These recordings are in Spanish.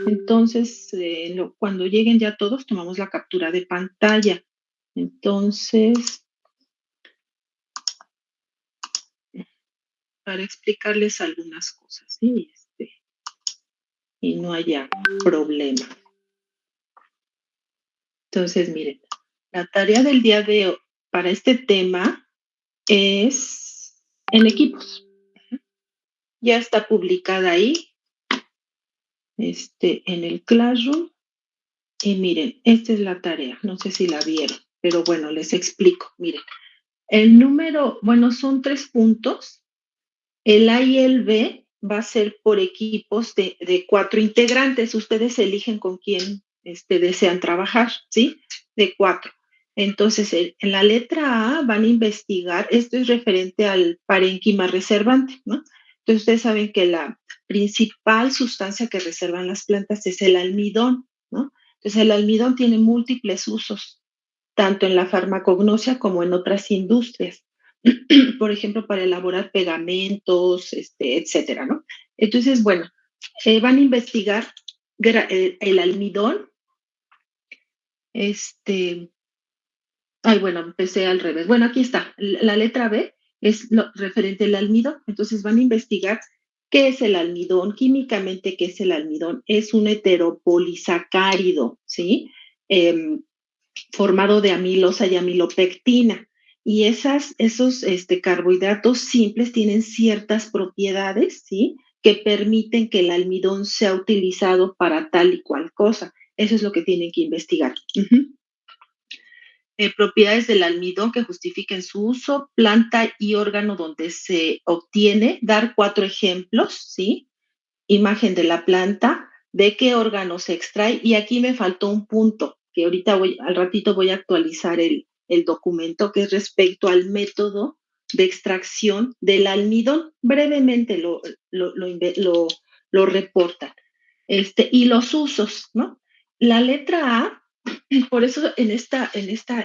Entonces, cuando lleguen ya todos, tomamos la captura de pantalla. Entonces, para explicarles algunas cosas, ¿sí? Y no haya problema. Entonces, miren, la tarea del día de hoy para este tema es en equipos. Ya está publicada ahí, en el Classroom. Y miren, esta es la tarea. No sé si la vieron, pero bueno, les explico. Miren, el número, bueno, son 3 puntos. El A y el B va a ser por equipos de 4 integrantes. Ustedes eligen con quién desean trabajar, ¿sí? De 4. Entonces, en la letra A van a investigar, esto es referente al parénquima reservante, ¿no? Entonces, ustedes saben que la principal sustancia que reservan las plantas es el almidón, ¿no? Entonces, el almidón tiene múltiples usos, tanto en la farmacognosia como en otras industrias. Por ejemplo, para elaborar pegamentos, etcétera, ¿no? Entonces, bueno, van a investigar el almidón, bueno, empecé al revés. Bueno, aquí está, la letra B es lo referente al almidón, entonces van a investigar qué es el almidón, químicamente qué es el almidón. Es un heteropolisacárido, ¿sí? Formado de amilosa y amilopectina. Y esos carbohidratos simples tienen ciertas propiedades, ¿sí? Que permiten que el almidón sea utilizado para tal y cual cosa. Eso es lo que tienen que investigar. Propiedades del almidón que justifiquen su uso, planta y órgano donde se obtiene, dar 4 ejemplos, ¿sí? Imagen de la planta, de qué órgano se extrae, y aquí me faltó un punto, que ahorita al ratito voy a actualizar el documento, que es respecto al método de extracción del almidón. Brevemente lo reportan. Y los usos, ¿no? La letra A, por eso en este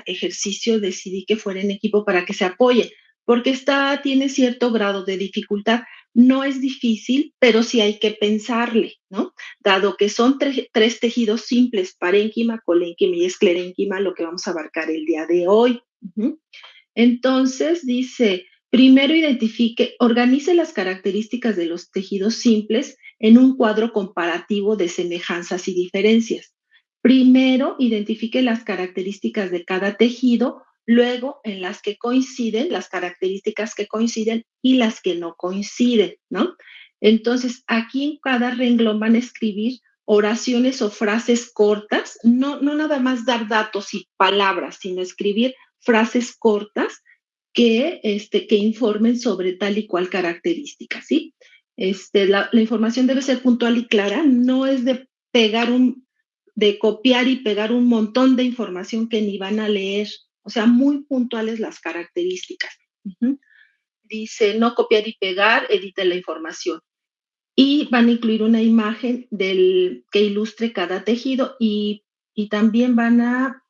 ejercicio decidí que fuera en equipo para que se apoye, porque tiene cierto grado de dificultad. No es difícil, pero sí hay que pensarle, ¿no? Dado que son 3 tejidos simples, parénquima, colénquima y esclerénquima, lo que vamos a abarcar el día de hoy. Entonces, dice, primero organice las características de los tejidos simples en un cuadro comparativo de semejanzas y diferencias. Primero, identifique las características de cada tejido, luego en las que coinciden, las características que coinciden y las que no coinciden, ¿no? Entonces, aquí en cada renglón van a escribir oraciones o frases cortas, no nada más dar datos y palabras, sino escribir frases cortas que informen sobre tal y cual característica, ¿sí? La información debe ser puntual y clara, no es de copiar y pegar un montón de información que ni van a leer, o sea, muy puntuales las características. Dice, no copiar y pegar, edita la información. Y van a incluir una imagen que ilustre cada tejido y también van a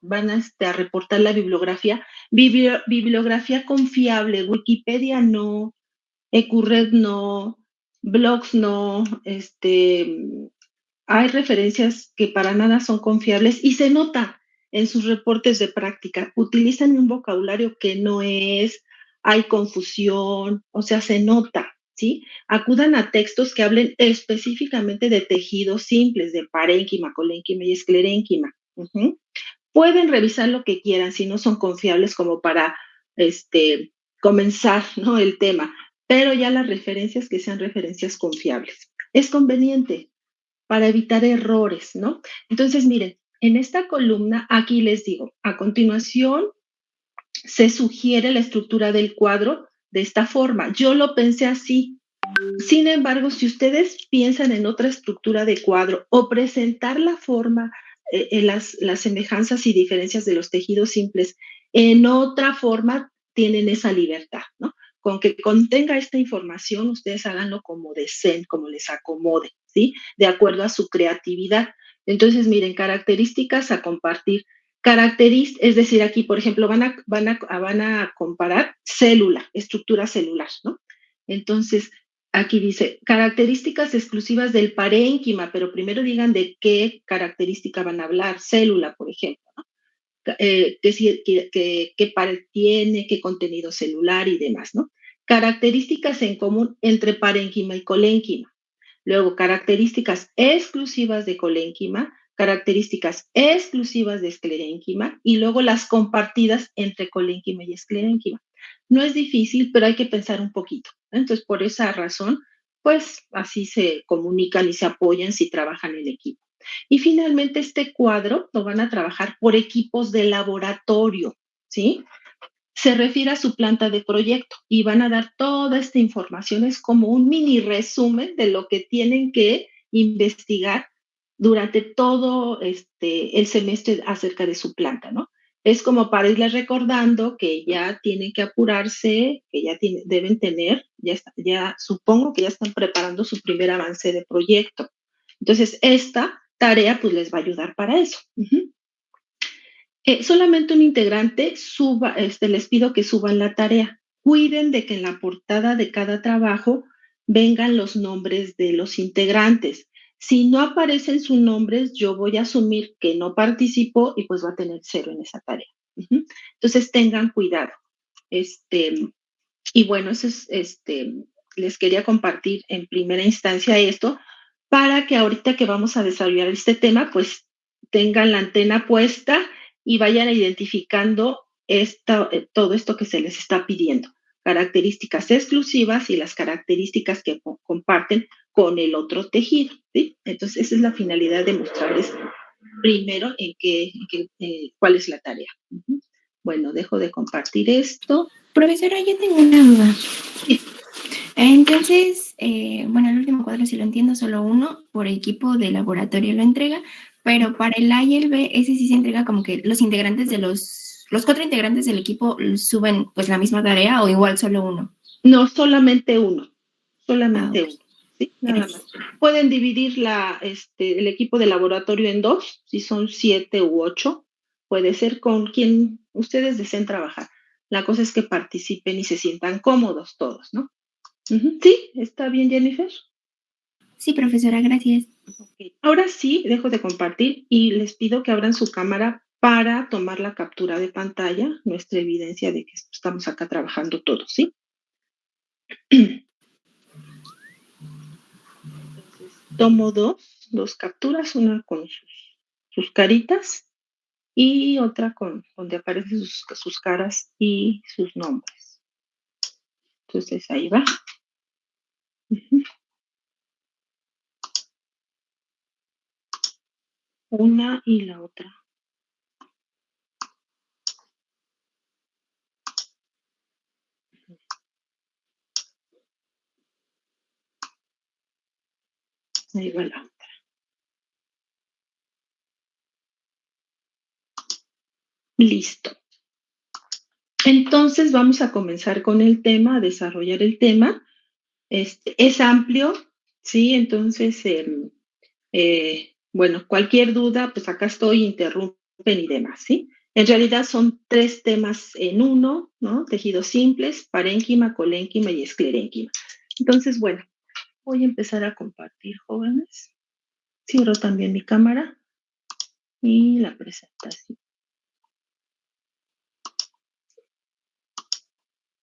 reportar la bibliografía. Bibliografía confiable, Wikipedia no, Ecurred no, blogs no, hay referencias que para nada son confiables y se nota en sus reportes de práctica. Utilizan un vocabulario que no es, hay confusión, o sea, se nota, ¿sí? Acudan a textos que hablen específicamente de tejidos simples, de parénquima, colénquima y esclerénquima. Pueden revisar lo que quieran si no son confiables como para comenzar, ¿no? El tema, pero ya las referencias que sean referencias confiables. Es conveniente para evitar errores, ¿no? Entonces, miren, en esta columna, aquí les digo, a continuación se sugiere la estructura del cuadro de esta forma. Yo lo pensé así. Sin embargo, si ustedes piensan en otra estructura de cuadro o presentar la forma, las semejanzas y diferencias de los tejidos simples en otra forma, tienen esa libertad, ¿no? Con que contenga esta información, ustedes háganlo como deseen, como les acomode, ¿sí? De acuerdo a su creatividad. Entonces, miren, características a compartir. Es decir, aquí, por ejemplo, van a comparar estructura celular, ¿no? Entonces, Aquí dice, características exclusivas del parénquima, pero primero digan de qué característica van a hablar, célula, por ejemplo, ¿no? Qué pared tiene, qué contenido celular y demás, ¿no? Características en común entre parénquima y colénquima. Luego, características exclusivas de colénquima, características exclusivas de esclerénquima y luego las compartidas entre colénquima y esclerénquima. No es difícil, pero hay que pensar un poquito. Entonces, por esa razón, pues así se comunican y se apoyan si trabajan en equipo. Y finalmente, este cuadro lo van a trabajar por equipos de laboratorio, ¿sí? Se refiere a su planta de proyecto y van a dar toda esta información. Es como un mini resumen de lo que tienen que investigar durante todo el semestre acerca de su planta, ¿no? Es como para irles recordando que ya tienen que apurarse, que deben tener, ya supongo que ya están preparando su primer avance de proyecto. Entonces, esta tarea pues les va a ayudar para eso. Solamente un integrante les pido que suban la tarea. Cuiden de que en la portada de cada trabajo vengan los nombres de los integrantes. Si no aparecen sus nombres, yo voy a asumir que no participó y pues va a tener 0 en esa tarea. Entonces tengan cuidado. Este, y bueno, eso es, les quería compartir en primera instancia esto para que ahorita que vamos a desarrollar este tema, pues tengan la antena puesta y vayan identificando todo esto que se les está pidiendo. Características exclusivas y las características que comparten con el otro tejido, ¿sí? Entonces, esa es la finalidad de mostrarles primero cuál es la tarea. Bueno, dejo de compartir esto. Profesora, yo tengo una duda. Entonces, bueno, el último cuadro, si lo entiendo, solo uno por equipo de laboratorio lo entrega, pero para el A y el B, ese sí se entrega como que los integrantes de los 4 integrantes del equipo suben pues la misma tarea o igual solo uno. No, solamente uno, solamente Okay. uno, ¿sí? Nada más. Pueden dividir el equipo de laboratorio en 2, si son 7 u 8, puede ser con quien ustedes deseen trabajar. La cosa es que participen y se sientan cómodos todos, ¿no? Sí, está bien, Jennifer. Sí, profesora, gracias. Okay. Ahora sí, dejo de compartir y les pido que abran su cámara para tomar la captura de pantalla, nuestra evidencia de que estamos acá trabajando todos, ¿sí? Entonces, tomo dos capturas, una con sus caritas y otra donde aparecen sus caras y sus nombres. Entonces, ahí va. Una y la otra. Ahí va la otra. Listo. Entonces vamos a comenzar con el tema, a desarrollar el tema. Es amplio, ¿sí? Entonces, bueno, cualquier duda, pues acá estoy, interrumpen y demás, ¿sí? En realidad son 3 temas en uno, ¿no? Tejidos simples, parénquima, colénquima y esclerénquima. Entonces, bueno, voy a empezar a compartir, jóvenes. Cierro también mi cámara y la presentación.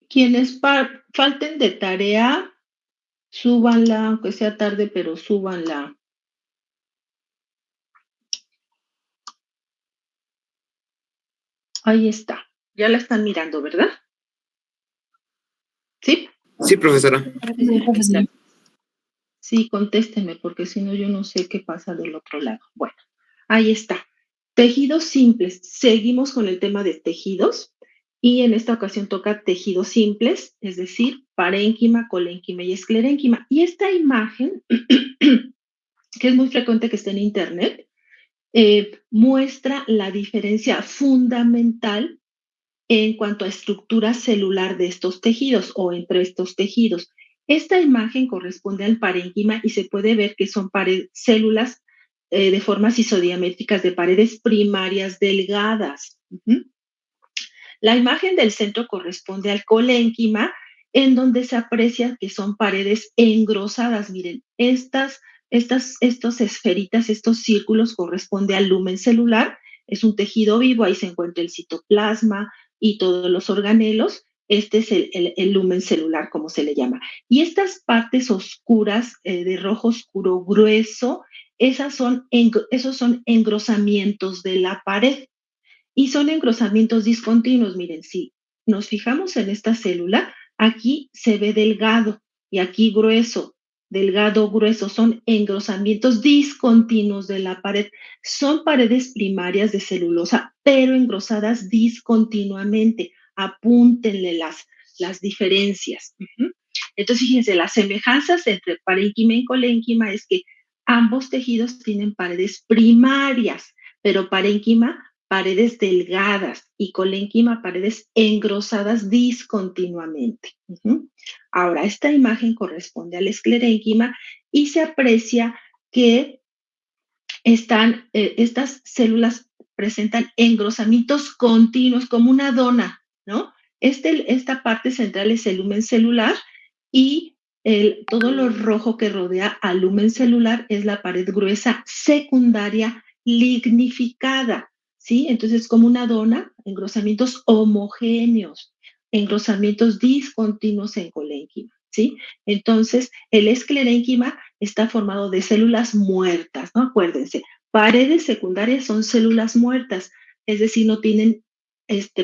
Quienes falten de tarea, súbanla, aunque sea tarde, pero súbanla. Ahí está. Ya la están mirando, ¿verdad? ¿Sí? Sí, profesora. Sí, contésteme, porque si no, yo no sé qué pasa del otro lado. Bueno, ahí está. Tejidos simples. Seguimos con el tema de tejidos y en esta ocasión toca tejidos simples, es decir, parénquima, colénquima y esclerénquima. Y esta imagen, que es muy frecuente que esté en internet, muestra la diferencia fundamental en cuanto a estructura celular de estos tejidos o entre estos tejidos. Esta imagen corresponde al parénquima y se puede ver que son células de formas isodiamétricas de paredes primarias delgadas. La imagen del centro corresponde al colénquima en donde se aprecia que son paredes engrosadas. Miren, estas esferitas, estos círculos corresponde al lumen celular, es un tejido vivo, ahí se encuentra el citoplasma y todos los organelos. Este es el lumen celular, como se le llama. Y estas partes oscuras, de rojo oscuro grueso, esos son engrosamientos de la pared. Y son engrosamientos discontinuos. Miren, si nos fijamos en esta célula, aquí se ve delgado y aquí grueso, delgado, grueso, son engrosamientos discontinuos de la pared. Son paredes primarias de celulosa, pero engrosadas discontinuamente. Apúntenle las diferencias. Entonces, fíjense, las semejanzas entre parénquima y colénquima es que ambos tejidos tienen paredes primarias, pero parénquima paredes delgadas y colénquima paredes engrosadas discontinuamente. Ahora, esta imagen corresponde al esclerénquima y se aprecia que estas células presentan engrosamientos continuos como una dona, ¿no? Esta parte central es el lumen celular y todo lo rojo que rodea al lumen celular es la pared gruesa secundaria lignificada, ¿sí? Entonces, como una dona, engrosamientos homogéneos, engrosamientos discontinuos en colénquima, ¿sí? Entonces, el esclerénquima está formado de células muertas, ¿no? Acuérdense, paredes secundarias son células muertas, es decir, no tienen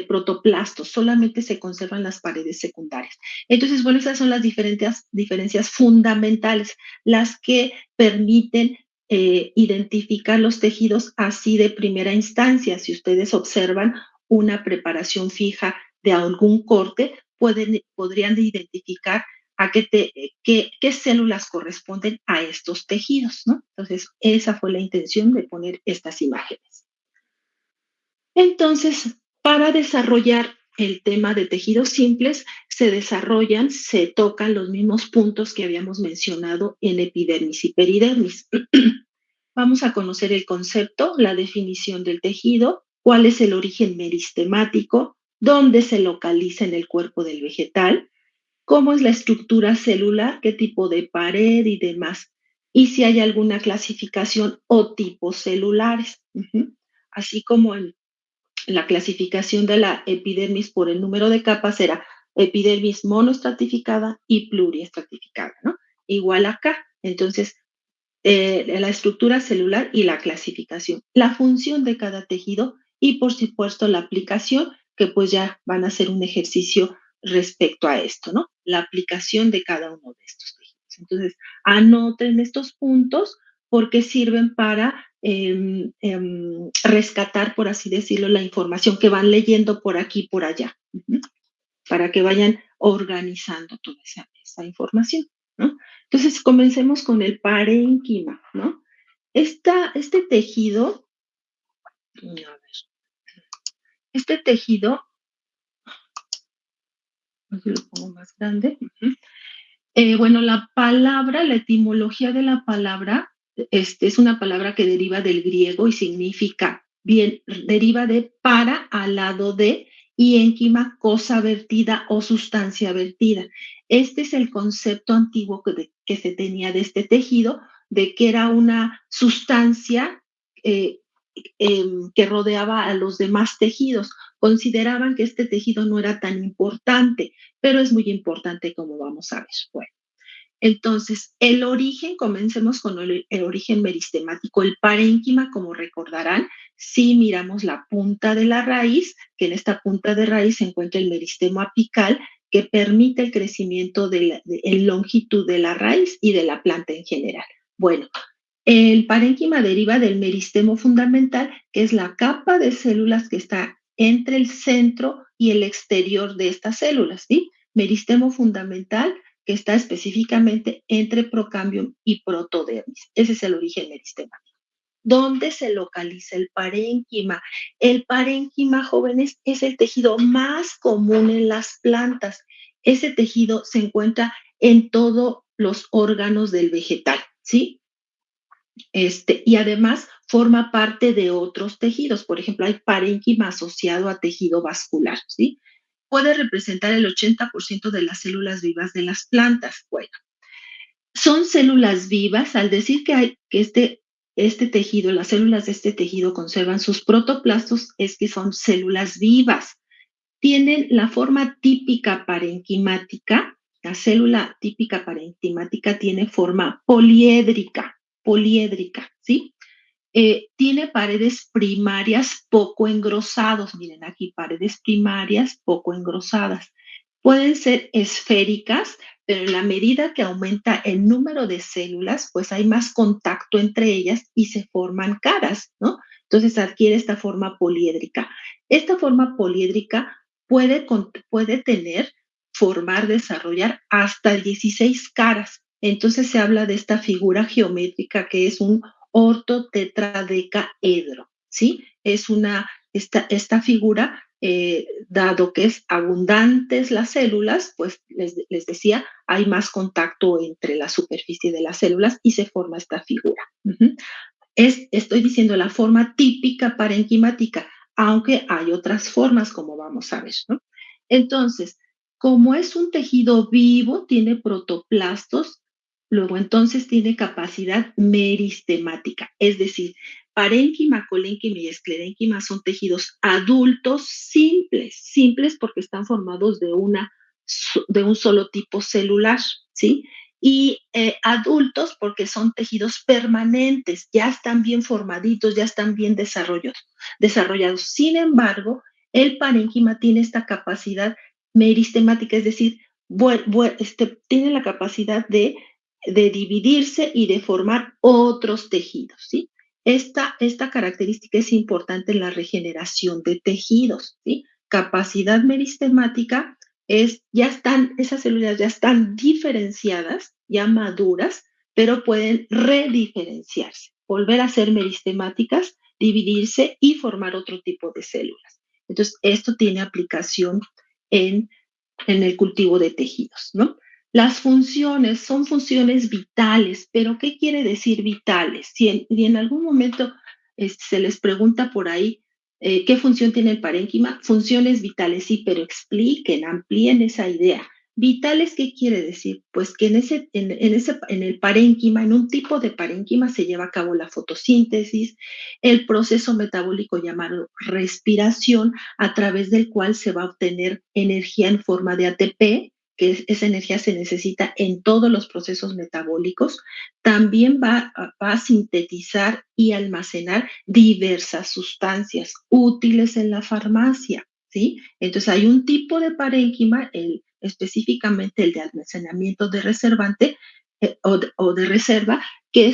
protoplastos, solamente se conservan las paredes secundarias. Entonces, bueno, esas son las diferencias fundamentales, las que permiten identificar los tejidos así de primera instancia. Si ustedes observan una preparación fija de algún corte, podrían identificar a qué células corresponden a estos tejidos, ¿no? Entonces, esa fue la intención de poner estas imágenes. Entonces, para desarrollar el tema de tejidos simples, se tocan los mismos puntos que habíamos mencionado en epidermis y peridermis. Vamos a conocer el concepto, la definición del tejido, cuál es el origen meristemático, dónde se localiza en el cuerpo del vegetal, cómo es la estructura celular, qué tipo de pared y demás, y si hay alguna clasificación o tipos celulares, así como en la clasificación de la epidermis por el número de capas era epidermis monoestratificada y pluriestratificada, ¿no? Igual acá. Entonces, la estructura celular y la clasificación, la función de cada tejido y, por supuesto, la aplicación, que pues ya van a hacer un ejercicio respecto a esto, ¿no? La aplicación de cada uno de estos tejidos. Entonces, anoten estos puntos porque sirven para rescatar, por así decirlo, la información que van leyendo por aquí y por allá, para que vayan organizando toda esa información, ¿no? Entonces, comencemos con el parénquima, ¿no? Este tejido, a ver, este tejido, si lo pongo más grande, bueno, la etimología de la palabra, es una palabra que deriva del griego y significa, bien, deriva de para, al lado de, y énquima, cosa vertida o sustancia vertida. Este es el concepto antiguo que se tenía de este tejido, de que era una sustancia eh, que rodeaba a los demás tejidos. Consideraban que este tejido no era tan importante, pero es muy importante como vamos a ver. Bueno, entonces, el origen, comencemos con el origen meristemático. El parénquima, como recordarán, si miramos la punta de la raíz, que en esta punta de raíz se encuentra el meristemo apical, que permite el crecimiento en longitud de la raíz y de la planta en general. Bueno, el parénquima deriva del meristemo fundamental, que es la capa de células que está entre el centro y el exterior de estas células, ¿sí? Meristemo fundamental que está específicamente entre procambium y protodermis. Ese es el origen meristemático. ¿Dónde se localiza el parénquima? El parénquima, jóvenes, es el tejido más común en las plantas. Ese tejido se encuentra en todos los órganos del vegetal, ¿sí? Y además forma parte de otros tejidos. Por ejemplo, hay parénquima asociado a tejido vascular, ¿sí? puede representar el 80% de las células vivas de las plantas. Bueno, son células vivas al decir que este tejido, las células de este tejido conservan sus protoplastos, es que son células vivas. Tienen la forma típica parenquimática, la célula típica parenquimática tiene forma poliédrica, ¿sí? Tiene paredes primarias poco engrosadas, miren aquí, paredes primarias poco engrosadas. Pueden ser esféricas, pero en la medida que aumenta el número de células, pues hay más contacto entre ellas y se forman caras, ¿no? Entonces adquiere esta forma poliédrica. Esta forma poliédrica puede tener, formar, desarrollar hasta 16 caras. Entonces se habla de esta figura geométrica que es un ortotetradecaedro, ¿sí? Es esta figura, dado que es abundantes las células, pues les decía, hay más contacto entre la superficie de las células y se forma esta figura. Estoy diciendo la forma típica parenquimática, aunque hay otras formas, como vamos a ver, ¿no? Entonces, como es un tejido vivo, tiene protoplastos, luego entonces tiene capacidad meristemática, es decir, parénquima, colénquima y esclerénquima son tejidos adultos simples porque están formados de un solo tipo celular, ¿sí? Y adultos porque son tejidos permanentes, ya están bien formaditos, ya están bien desarrollados. Sin embargo, el parénquima tiene esta capacidad meristemática, es decir, tiene la capacidad de dividirse y de formar otros tejidos, ¿sí? Esta característica es importante en la regeneración de tejidos, ¿sí? Capacidad meristemática esas células ya están diferenciadas, ya maduras, pero pueden rediferenciarse, volver a ser meristemáticas, dividirse y formar otro tipo de células. Entonces, esto tiene aplicación en el cultivo de tejidos, ¿no? Las funciones son funciones vitales, pero ¿qué quiere decir vitales? Si en algún momento se les pregunta por ahí qué función tiene el parénquima, funciones vitales, sí, pero expliquen, amplíen esa idea. Vitales, ¿qué quiere decir? Pues que en el parénquima, en un tipo de parénquima se lleva a cabo la fotosíntesis, el proceso metabólico llamado respiración, a través del cual se va a obtener energía en forma de ATP, que esa energía se necesita en todos los procesos metabólicos. También va a sintetizar y almacenar diversas sustancias útiles en la farmacia, ¿sí? Entonces hay un tipo de parénquima, específicamente el de almacenamiento de reservante o de reserva, que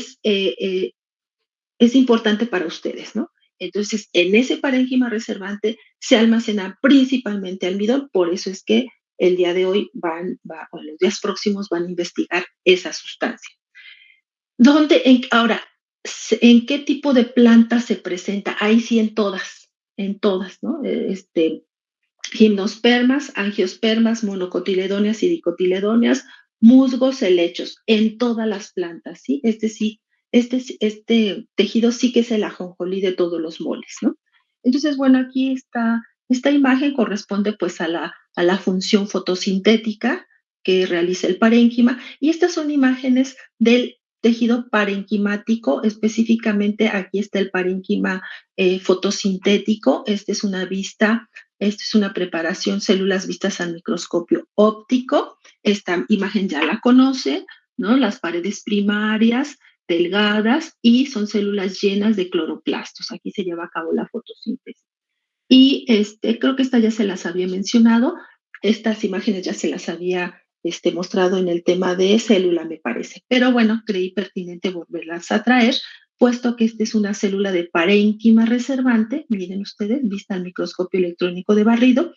es importante para ustedes, ¿no? Entonces, en ese parénquima reservante se almacena principalmente almidón, por eso es que el día de hoy o en los días próximos van a investigar esa sustancia. Ahora, ¿en qué tipo de planta se presenta? Ahí sí en todas, ¿no? Gimnospermas, angiospermas, monocotiledóneas y dicotiledóneas, musgos, helechos, en todas las plantas, ¿sí? Este tejido sí que es el ajonjolí de todos los moles, ¿no? Entonces, bueno, aquí esta imagen corresponde pues a la función fotosintética que realiza el parénquima, y estas son imágenes del tejido parenquimático, específicamente aquí está el parénquima fotosintético. Esta es una preparación, células vistas al microscopio óptico. Esta imagen ya la conoce, ¿no? Las paredes primarias, delgadas, y son células llenas de cloroplastos. Aquí se lleva a cabo la fotosíntesis. Y creo que estas ya se las había mencionado. Estas imágenes ya se las había mostrado en el tema de célula, me parece. Pero bueno, creí pertinente volverlas a traer, puesto que esta es una célula de parénquima reservante, miren ustedes, vista al microscopio electrónico de barrido,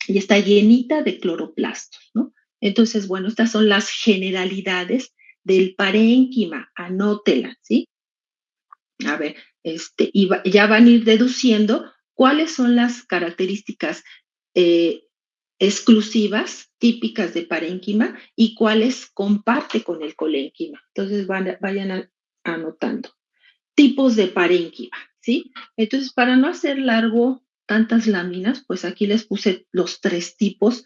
y está llenita de cloroplastos, ¿no? Entonces, bueno, estas son las generalidades del parénquima, anótela, ¿sí? A ver, ya van a ir deduciendo cuáles son las características eh, exclusivas, típicas de parénquima, y cuáles comparte con el colénquima. Entonces, vayan anotando. Tipos de parénquima, ¿sí? Entonces, para no hacer largo tantas láminas, pues aquí les puse los 3 tipos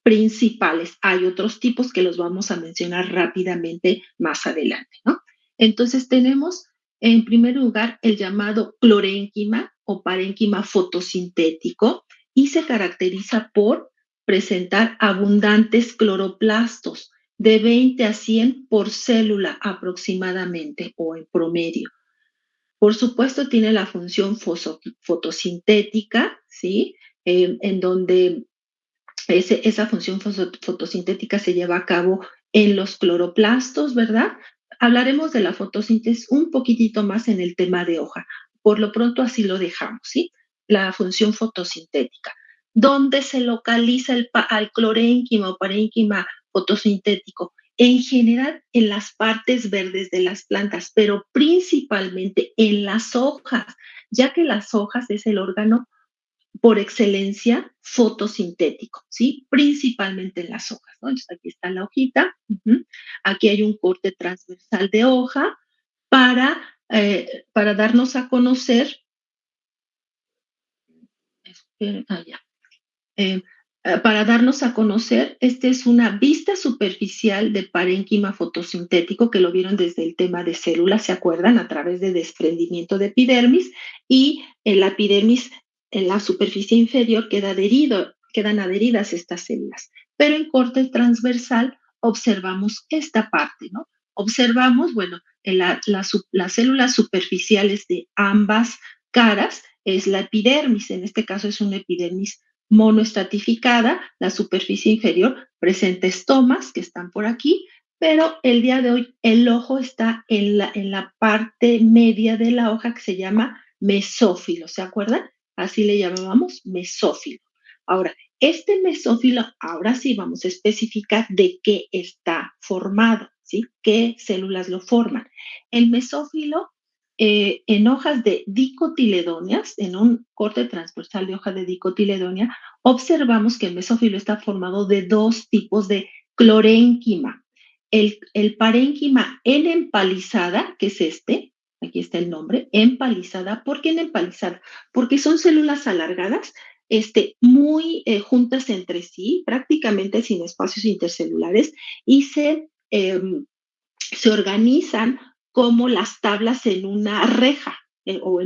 principales. Hay otros tipos que los vamos a mencionar rápidamente más adelante, ¿no? Entonces tenemos en primer lugar el llamado clorénquima o parénquima fotosintético y se caracteriza por presentar abundantes cloroplastos de 20 a 100 por célula aproximadamente o en promedio. Por supuesto, tiene la función fotosintética, ¿sí? En donde esa función fotosintética se lleva a cabo en los cloroplastos, ¿verdad? Hablaremos de la fotosíntesis un poquitito más en el tema de hoja. Por lo pronto así lo dejamos, ¿sí? La función fotosintética. ¿Dónde se localiza el clorénquima o parénquima fotosintético? En general en las partes verdes de las plantas, pero principalmente en las hojas, ya que las hojas es el órgano por excelencia fotosintético, ¿sí? Principalmente en las hojas, ¿no? Entonces aquí está la hojita, aquí hay un corte transversal de hoja para, darnos a conocer, ya, eh, para darnos a conocer, esta es una vista superficial de parénquima fotosintético que lo vieron desde el tema de células, ¿se acuerdan? A través de desprendimiento de epidermis y en la epidermis, en la superficie inferior, quedan adheridas estas células. Pero en corte transversal observamos esta parte, ¿no? Observamos, bueno, en las células superficiales de ambas caras es la epidermis, en este caso es una epidermis monoestratificada, la superficie inferior presenta estomas que están por aquí, pero el día de hoy el ojo está en la parte media de la hoja que se llama mesófilo, ¿se acuerdan? Así le llamábamos mesófilo. Ahora, este mesófilo, ahora sí vamos a especificar de qué está formado, ¿sí? ¿Qué células lo forman? El mesófilo en hojas de dicotiledóneas, en un corte transversal de hoja de dicotiledonia, observamos que el mesófilo está formado de 2 tipos de clorénquima. El parénquima en empalizada, que es este, aquí está el nombre, empalizada. ¿Por qué en empalizada? Porque son células alargadas, muy juntas entre sí, prácticamente sin espacios intercelulares, y se organizan como las tablas en una reja o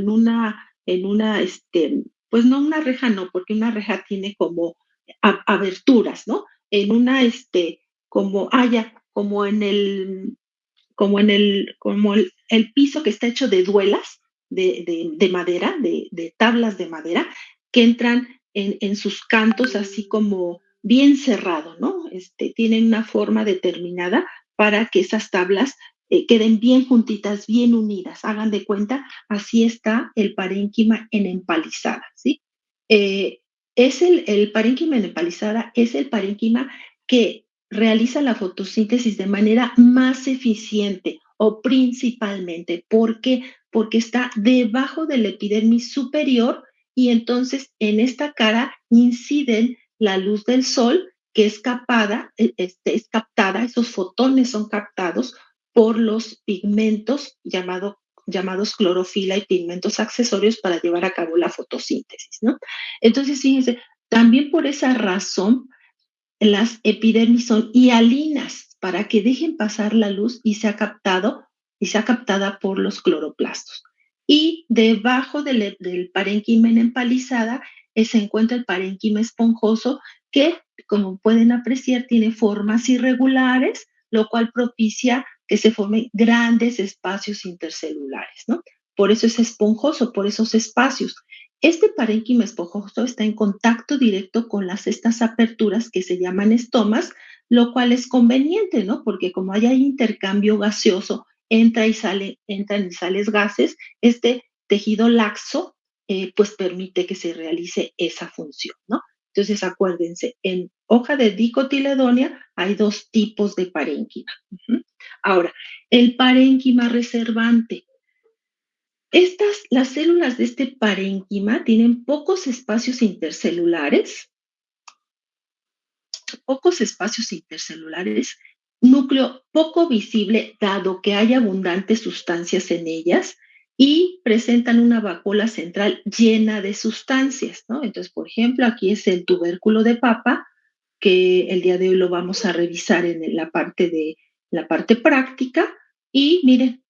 pues no una reja, no, porque una reja tiene como aberturas, ¿no? En una, como, ya, como el piso que está hecho de duelas de madera, de tablas de madera, que entran en sus cantos así como bien cerrado, ¿no? Tienen una forma determinada para que esas tablas queden bien juntitas, bien unidas. Hagan de cuenta, así está el parénquima en empalizada, ¿sí? El parénquima en empalizada es el parénquima que realiza la fotosíntesis de manera más eficiente o principalmente. ¿Por qué? Porque está debajo del epidermis superior y entonces en esta cara inciden la luz del sol que es captada, esos fotones son captados por los pigmentos llamados clorofila y pigmentos accesorios para llevar a cabo la fotosíntesis, ¿no? Entonces, fíjense, también por esa razón las epidermis son hialinas para que dejen pasar la luz y sea captada por los cloroplastos. Y debajo del parénquima en empalizada se encuentra el parénquima esponjoso que, como pueden apreciar, tiene formas irregulares, lo cual propicia que se formen grandes espacios intercelulares, ¿no? Por eso es esponjoso, por esos espacios. Este parénquima esponjoso está en contacto directo con estas aperturas que se llaman estomas, lo cual es conveniente, ¿no? Porque como hay intercambio gaseoso, entran y salen gases, este tejido laxo pues permite que se realice esa función, ¿no? Entonces acuérdense, en hoja de dicotiledonia hay 2 tipos de parénquima. Ahora, el parénquima reservante. Las células de este parénquima tienen pocos espacios intercelulares, núcleo poco visible dado que hay abundantes sustancias en ellas y presentan una vacuola central llena de sustancias, ¿no? Entonces, por ejemplo, aquí es el tubérculo de papa, que el día de hoy lo vamos a revisar en la parte práctica. Y miren,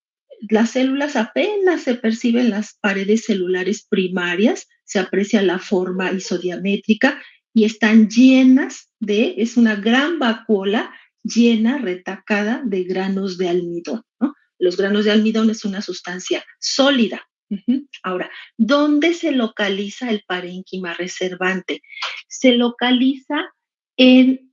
las células apenas se perciben las paredes celulares primarias, se aprecia la forma isodiamétrica y están llenas es una gran vacuola llena, retacada de granos de almidón, ¿no? Los granos de almidón es una sustancia sólida. Ahora, ¿dónde se localiza el parénquima reservante? Se localiza en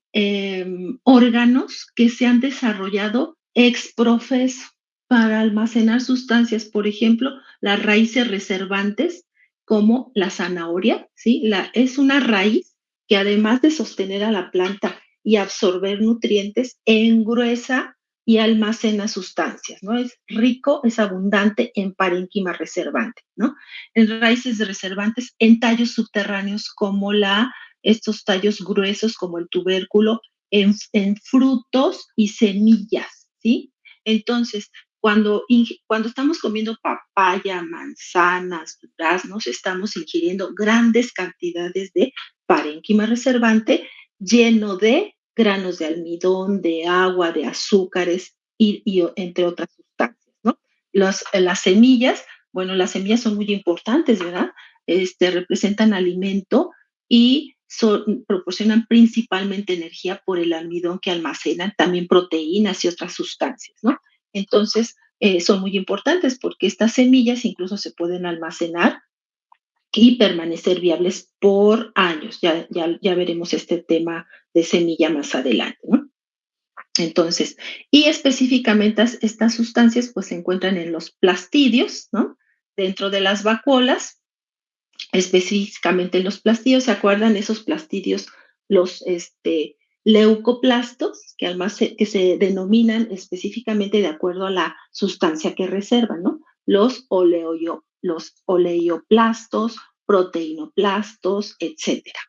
órganos que se han desarrollado ex profeso para almacenar sustancias, por ejemplo, las raíces reservantes, como la zanahoria, ¿sí? Es una raíz que además de sostener a la planta y absorber nutrientes, engruesa y almacena sustancias, ¿no? Es rico, es abundante en parénquima reservante, ¿no? En raíces reservantes, en tallos subterráneos como estos tallos gruesos como el tubérculo, en frutos y semillas, ¿sí? Entonces, cuando estamos comiendo papaya, manzanas, duraznos, estamos ingiriendo grandes cantidades de parénquima reservante lleno de granos de almidón, de agua, de azúcares y entre otras sustancias, ¿no? Las semillas, bueno, las semillas son muy importantes, ¿verdad? Representan alimento y proporcionan principalmente energía por el almidón que almacenan, también proteínas y otras sustancias, ¿no? Entonces, son muy importantes porque estas semillas incluso se pueden almacenar y permanecer viables por años. Ya veremos este tema de semilla más adelante, ¿no? Entonces, y específicamente estas sustancias pues se encuentran en los plastidios, ¿no? Dentro de las vacuolas, específicamente en los plastidios, ¿se acuerdan esos plastidios, los leucoplastos, que se denominan específicamente de acuerdo a la sustancia que reservan, ¿no? Los oleoplastos, proteinoplastos, etcétera.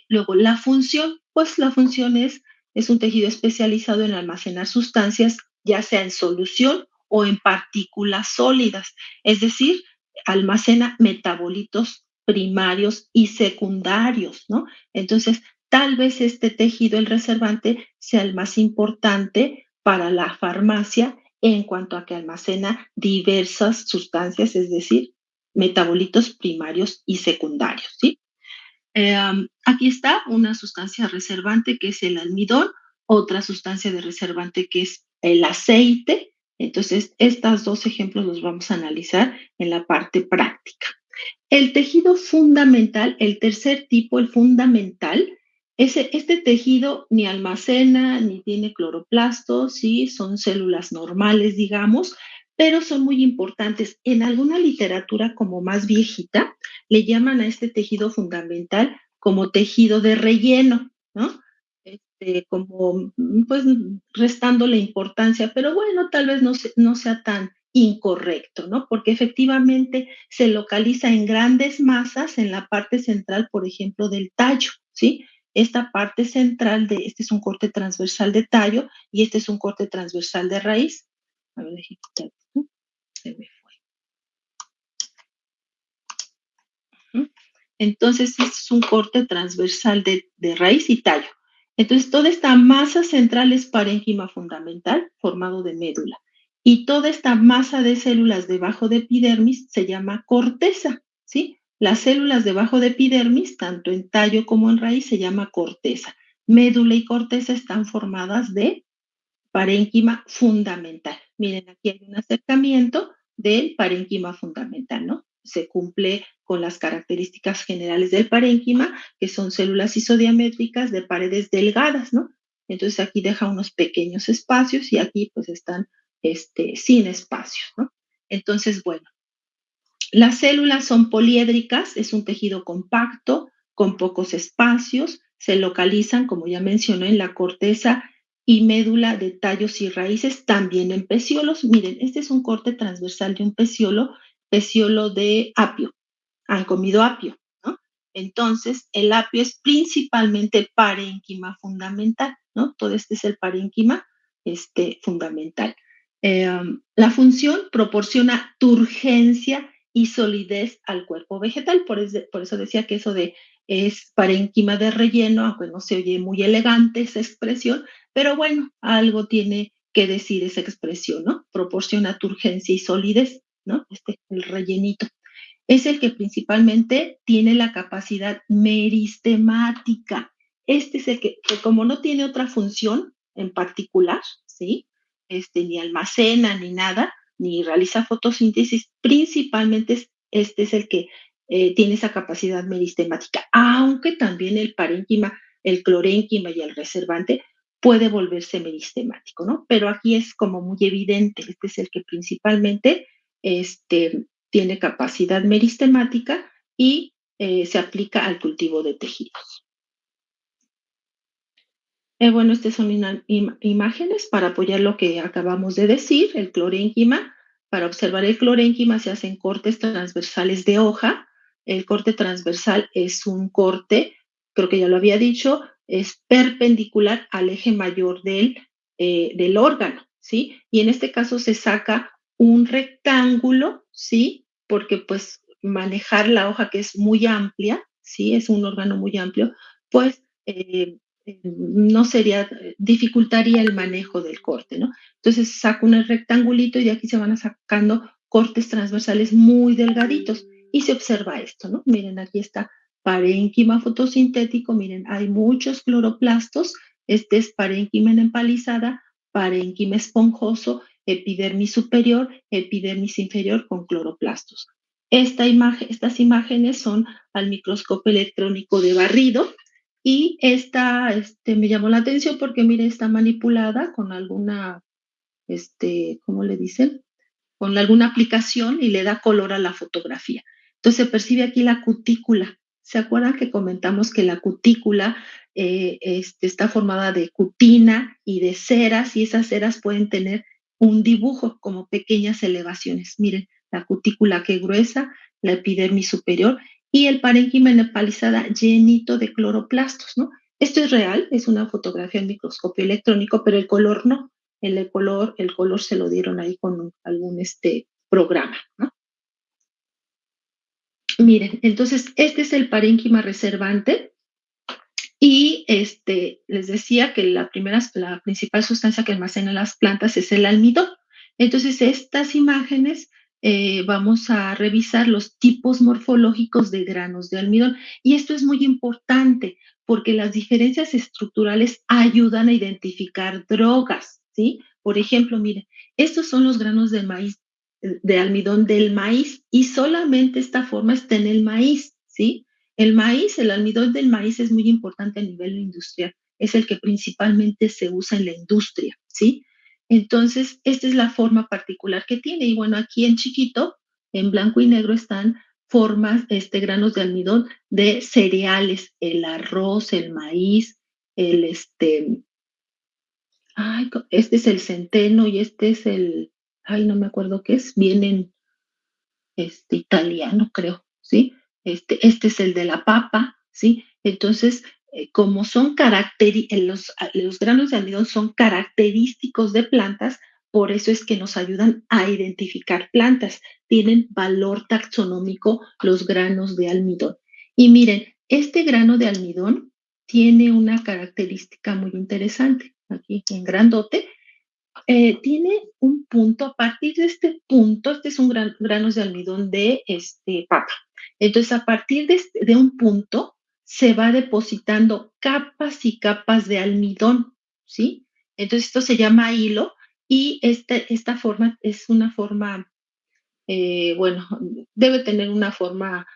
Luego, la función, pues la función es un tejido especializado en almacenar sustancias, ya sea en solución o en partículas sólidas, es decir, almacena metabolitos primarios y secundarios, ¿no? Entonces, tal vez este tejido, el reservante, sea el más importante para la farmacia en cuanto a que almacena diversas sustancias, es decir, metabolitos primarios y secundarios, ¿sí? Aquí está una sustancia reservante que es el almidón, otra sustancia de reservante que es el aceite. Entonces, estos dos ejemplos los vamos a analizar en la parte práctica. El tejido fundamental, el tercer tipo, el fundamental, este tejido ni almacena ni tiene cloroplastos, ¿sí? Son células normales, digamos, pero son muy importantes. En alguna literatura como más viejita, le llaman a este tejido fundamental como tejido de relleno, ¿no? Como, pues, restándole importancia, pero bueno, tal vez no sea tan incorrecto, ¿no? Porque efectivamente se localiza en grandes masas en la parte central, por ejemplo, del tallo, ¿sí? Esta parte central este es un corte transversal de tallo y este es un corte transversal de raíz. A ver, déjame quitar esto. Se me fue. Entonces, este es un corte transversal de raíz y tallo. Entonces, toda esta masa central es parénquima fundamental formado de médula. Y toda esta masa de células debajo de epidermis se llama corteza, ¿sí? Las células debajo de epidermis, tanto en tallo como en raíz, se llama corteza. Médula y corteza están formadas de parénquima fundamental. Miren, aquí hay un acercamiento del parénquima fundamental, ¿no? Se cumple con las características generales del parénquima, que son células isodiamétricas de paredes delgadas, ¿no? Entonces aquí deja unos pequeños espacios y aquí pues están sin espacios, ¿no? Entonces, bueno, las células son poliédricas, es un tejido compacto, con pocos espacios, se localizan, como ya mencioné, en la corteza y médula de tallos y raíces, también en peciolos. Miren, este es un corte transversal de un peciolo de apio. Han comido apio, ¿no? Entonces, el apio es principalmente parénquima fundamental, ¿no? Todo este es el parénquima fundamental. La función proporciona turgencia y solidez al cuerpo vegetal. Por eso decía que eso de es parénquima de relleno, aunque no se oye muy elegante esa expresión, pero bueno, algo tiene que decir esa expresión, ¿no? Proporciona turgencia y solidez, ¿no? El rellenito. Es el que principalmente tiene la capacidad meristemática. Este es el que como no tiene otra función en particular, ¿sí? Ni almacena ni nada, ni realiza fotosíntesis, principalmente este es el que tiene esa capacidad meristemática, aunque también el parénquima, el clorénquima y el reservante puede volverse meristemático, ¿no? Pero aquí es como muy evidente, este es el que principalmente tiene capacidad meristemática y se aplica al cultivo de tejidos. Bueno, estas son imágenes para apoyar lo que acabamos de decir, el clorénquima. Para observar el clorénquima se hacen cortes transversales de hoja. El corte transversal es un corte, creo que ya lo había dicho, es perpendicular al eje mayor del órgano, ¿sí? Y en este caso se saca un rectángulo, ¿sí? Porque pues manejar la hoja que es muy amplia, ¿sí? Es un órgano muy amplio, pues no sería, dificultaría el manejo del corte, ¿no? Entonces saco un rectangulito y de aquí se van sacando cortes transversales muy delgaditos y se observa esto, ¿no? Miren, aquí está parénquima fotosintético, miren, hay muchos cloroplastos, este es parénquima en empalizada, parénquima esponjoso, epidermis superior, epidermis inferior con cloroplastos. Estas imágenes son al microscopio electrónico de barrido, y esta me llamó la atención porque, mire, está manipulada con alguna, ¿cómo le dicen? Con alguna aplicación y le da color a la fotografía. Entonces se percibe aquí la cutícula. ¿Se acuerdan que comentamos que la cutícula está formada de cutina y de ceras y esas ceras pueden tener un dibujo como pequeñas elevaciones? Miren, la cutícula que gruesa, la epidermis superior y el parénquima nepalizada llenito de cloroplastos, ¿no? Esto es real, es una fotografía en microscopio electrónico, pero el color no. El color se lo dieron ahí con algún programa, ¿no? Miren, entonces este es el parénquima reservante y les decía que la principal sustancia que almacenan las plantas es el almidón. Entonces, estas imágenes vamos a revisar los tipos morfológicos de granos de almidón. Y esto es muy importante porque las diferencias estructurales ayudan a identificar drogas, ¿sí? Por ejemplo, miren, estos son los granos de maíz, de almidón del maíz, y solamente esta forma está en el maíz, ¿sí? El maíz, el almidón del maíz es muy importante a nivel industrial, es el que principalmente se usa en la industria, ¿sí? Entonces, esta es la forma particular que tiene. Y bueno, aquí en chiquito, en blanco y negro, están formas, granos de almidón de cereales, el arroz, el maíz, este es el centeno y este es no me acuerdo qué es, vienen italiano, creo, ¿sí? Este es el de la papa, ¿sí? Entonces, como son los granos de almidón son característicos de plantas, por eso es que nos ayudan a identificar plantas. Tienen valor taxonómico los granos de almidón. Y miren, este grano de almidón tiene una característica muy interesante. Aquí en grandote, tiene un punto, a partir de este punto, este es un granos de almidón de papa. Entonces, a partir de un punto, se va depositando capas y capas de almidón, ¿sí? Entonces, esto se llama hilo y esta forma es una forma bueno, debe tener una forma,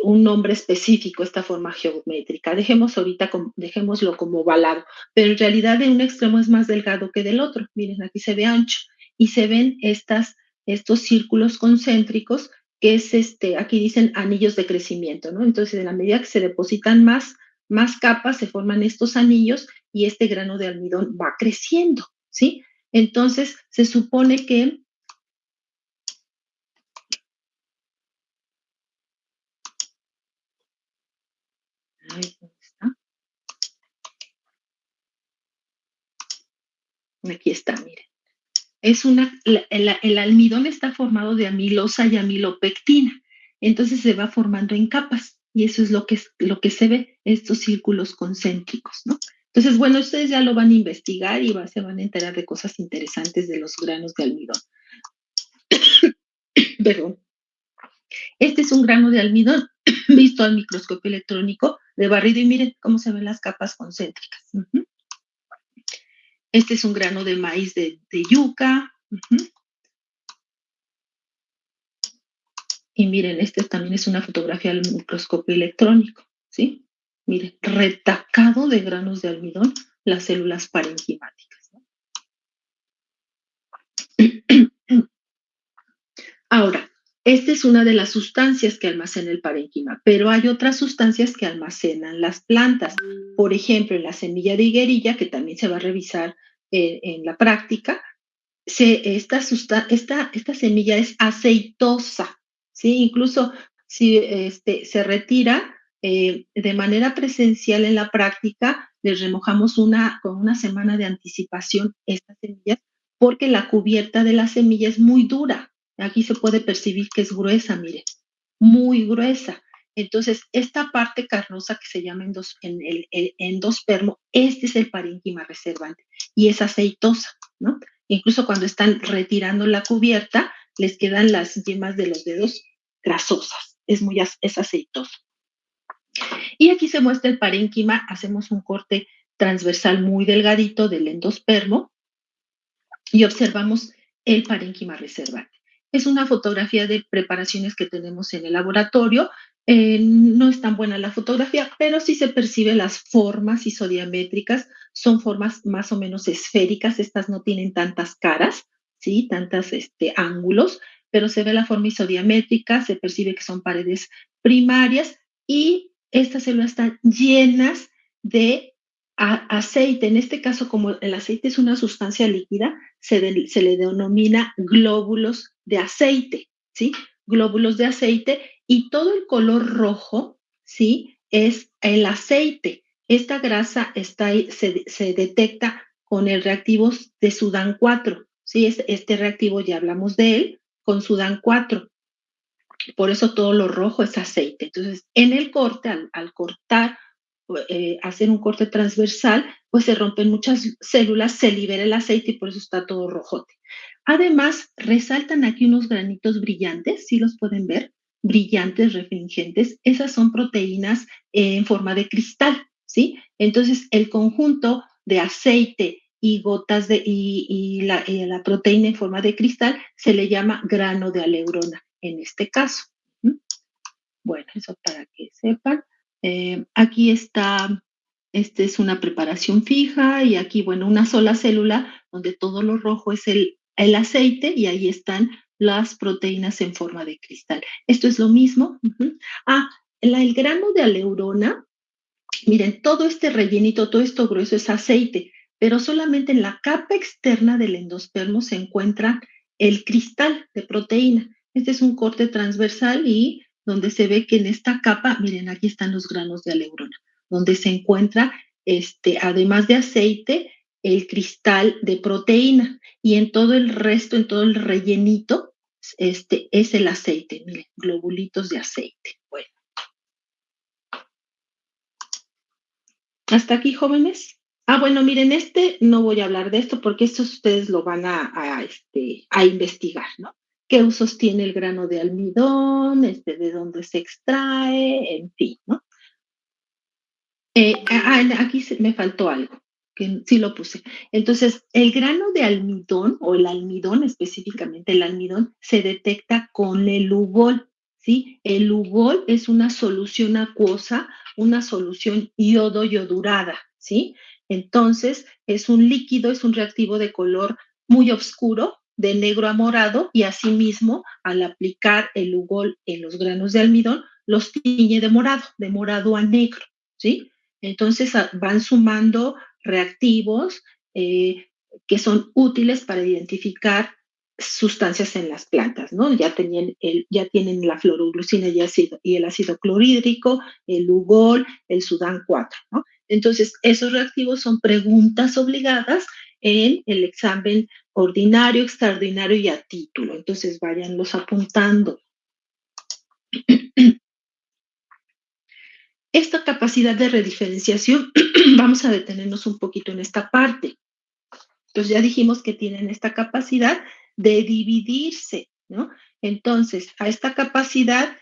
un nombre específico, esta forma geométrica. Dejémoslo como ovalado, pero en realidad de un extremo es más delgado que del otro. Miren, aquí se ve ancho y se ven estos círculos concéntricos que es aquí dicen anillos de crecimiento, ¿no? Entonces, en la medida que se depositan más capas, se forman estos anillos y este grano de almidón va creciendo, ¿sí? Entonces, se supone que ay, ¿dónde está? Aquí está, miren. el almidón está formado de amilosa y amilopectina, entonces se va formando en capas y eso es lo que se ve, estos círculos concéntricos, ¿no? Entonces, bueno, ustedes ya lo van a investigar y se van a enterar de cosas interesantes de los granos de almidón. Perdón. Este es un grano de almidón visto al microscopio electrónico de barrido y miren cómo se ven las capas concéntricas. Este es un grano de maíz de yuca. Y miren, este también es una fotografía al microscopio electrónico, ¿sí? Miren, retacado de granos de almidón las células parenquimáticas, ¿no? Ahora, esta es una de las sustancias que almacena el parénquima, pero hay otras sustancias que almacenan las plantas. Por ejemplo, en la semilla de higuerilla, que también se va a revisar en la práctica, esta semilla es aceitosa, ¿sí? Incluso si se retira de manera presencial en la práctica, les remojamos con una semana de anticipación estas semillas, porque la cubierta de la semilla es muy dura. Aquí se puede percibir que es gruesa, miren, muy gruesa. Entonces, esta parte carnosa que se llama el endospermo, este es el parénquima reservante y es aceitosa, ¿no? Incluso cuando están retirando la cubierta, les quedan las yemas de los dedos grasosas. Es aceitoso. Y aquí se muestra el parénquima. Hacemos un corte transversal muy delgadito del endospermo y observamos el parénquima reservante. Es una fotografía de preparaciones que tenemos en el laboratorio. No es tan buena la fotografía, pero sí se perciben las formas isodiamétricas. Son formas más o menos esféricas. Estas no tienen tantas caras, ¿sí? Tantos ángulos, pero se ve la forma isodiamétrica, se percibe que son paredes primarias y estas células están llenas de aceite. En este caso, como el aceite es una sustancia líquida, se le denomina glóbulos de aceite, ¿sí? Glóbulos de aceite y todo el color rojo, ¿sí? Es el aceite. Esta grasa se detecta con el reactivo de Sudán 4, ¿sí? Este reactivo ya hablamos de él, con Sudán 4. Por eso todo lo rojo es aceite. Entonces, en el corte, al cortar, hacer un corte transversal, pues se rompen muchas células, se libera el aceite y por eso está todo rojote. Además, resaltan aquí unos granitos brillantes, ¿sí los pueden ver? Brillantes, refringentes. Esas son proteínas en forma de cristal, ¿sí? Entonces, el conjunto de aceite y gotas y la proteína en forma de cristal se le llama grano de aleurona en este caso. Bueno, eso para que sepan. Aquí está, es una preparación fija y aquí, bueno, una sola célula donde todo lo rojo es el aceite y ahí están las proteínas en forma de cristal. Esto es lo mismo. El grano de aleurona, miren, todo este rellenito, todo esto grueso es aceite, pero solamente en la capa externa del endospermo se encuentra el cristal de proteína. Este es un corte transversal y donde se ve que en esta capa, miren, aquí están los granos de aleurona, donde se encuentra, además de aceite, el cristal de proteína. Y en todo el resto, en todo el rellenito, es el aceite, miren, globulitos de aceite. Bueno. ¿Hasta aquí, jóvenes? Bueno, miren, no voy a hablar de esto porque esto ustedes lo van a investigar, ¿no? ¿Qué usos tiene el grano de almidón? ¿De dónde se extrae? En fin, ¿no? Aquí me faltó algo, que sí lo puse. Entonces, el grano de almidón, o el almidón específicamente, el almidón se detecta con el ugol, ¿sí? El ugol es una solución acuosa, una solución yodo-yodurada, ¿sí? Entonces, es un líquido, es un reactivo de color muy oscuro, de negro a morado, y asimismo, al aplicar el ugol en los granos de almidón, los tiñe de morado a negro, ¿sí? Entonces van sumando reactivos que son útiles para identificar sustancias en las plantas, ¿no? Ya tienen la fluoroglucina y el ácido clorhídrico, el ugol, el Sudán 4, ¿no? Entonces, esos reactivos son preguntas obligadas en el examen ordinario, extraordinario y a título. Entonces, váyanlos apuntando. Esta capacidad de rediferenciación, vamos a detenernos un poquito en esta parte. Entonces, ya dijimos que tienen esta capacidad de dividirse, ¿no? Entonces, a esta capacidad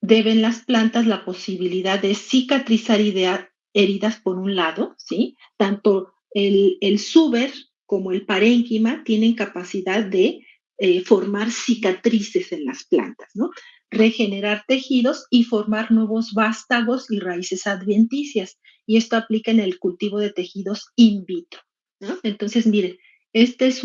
deben las plantas la posibilidad de cicatrizar heridas por un lado, ¿sí? Tanto el suber como el parénquima tienen capacidad de formar cicatrices en las plantas, ¿no? Regenerar tejidos y formar nuevos vástagos y raíces adventicias. Y esto aplica en el cultivo de tejidos in vitro, ¿no? Entonces, miren, este es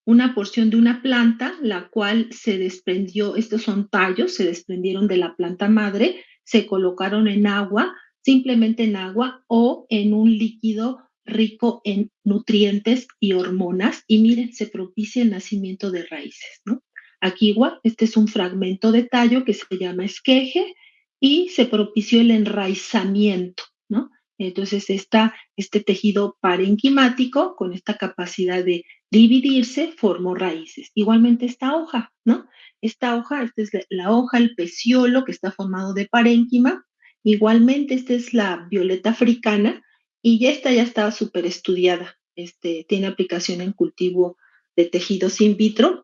una porción de una planta, la cual se desprendió, estos son tallos, se desprendieron de la planta madre, se colocaron en agua, simplemente en agua o en un líquido rico en nutrientes y hormonas, y miren, se propicia el nacimiento de raíces, ¿no? Aquí igual, este es un fragmento de tallo que se llama esqueje y se propició el enraizamiento, ¿no? Entonces, este tejido parenquimático con esta capacidad de dividirse formó raíces. Igualmente esta hoja, ¿no? Esta hoja, esta es la hoja, el peciolo que está formado de parénquima. Igualmente, esta es la violeta africana y esta ya está súper estudiada. Tiene aplicación en cultivo de tejidos in vitro.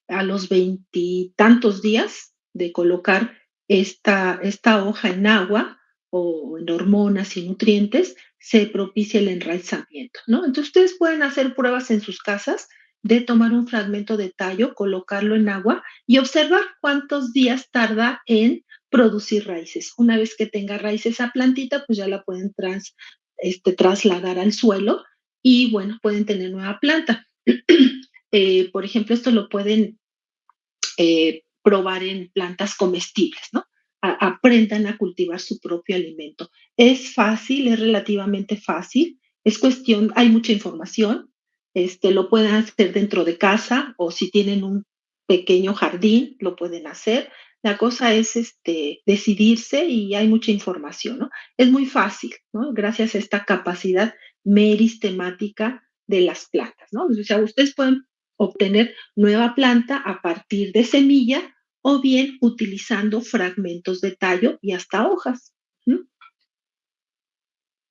A los veintitantos días de colocar esta hoja en agua o en hormonas y nutrientes, se propicia el enraizamiento, ¿no? Entonces ustedes pueden hacer pruebas en sus casas de tomar un fragmento de tallo, colocarlo en agua y observar cuántos días tarda en producir raíces. Una vez que tenga raíces esa plantita, pues ya la pueden trasladar al suelo y, bueno, pueden tener nueva planta. Por ejemplo, esto lo pueden probar en plantas comestibles, ¿no? Aprendan a cultivar su propio alimento. Es fácil, es relativamente fácil, es cuestión, hay mucha información, lo pueden hacer dentro de casa o si tienen un pequeño jardín, lo pueden hacer. La cosa es decidirse y hay mucha información, ¿no? Es muy fácil, ¿no? Gracias a esta capacidad meristemática de las plantas, ¿no? O sea, ustedes pueden obtener nueva planta a partir de semilla o bien utilizando fragmentos de tallo y hasta hojas. ¿Mm?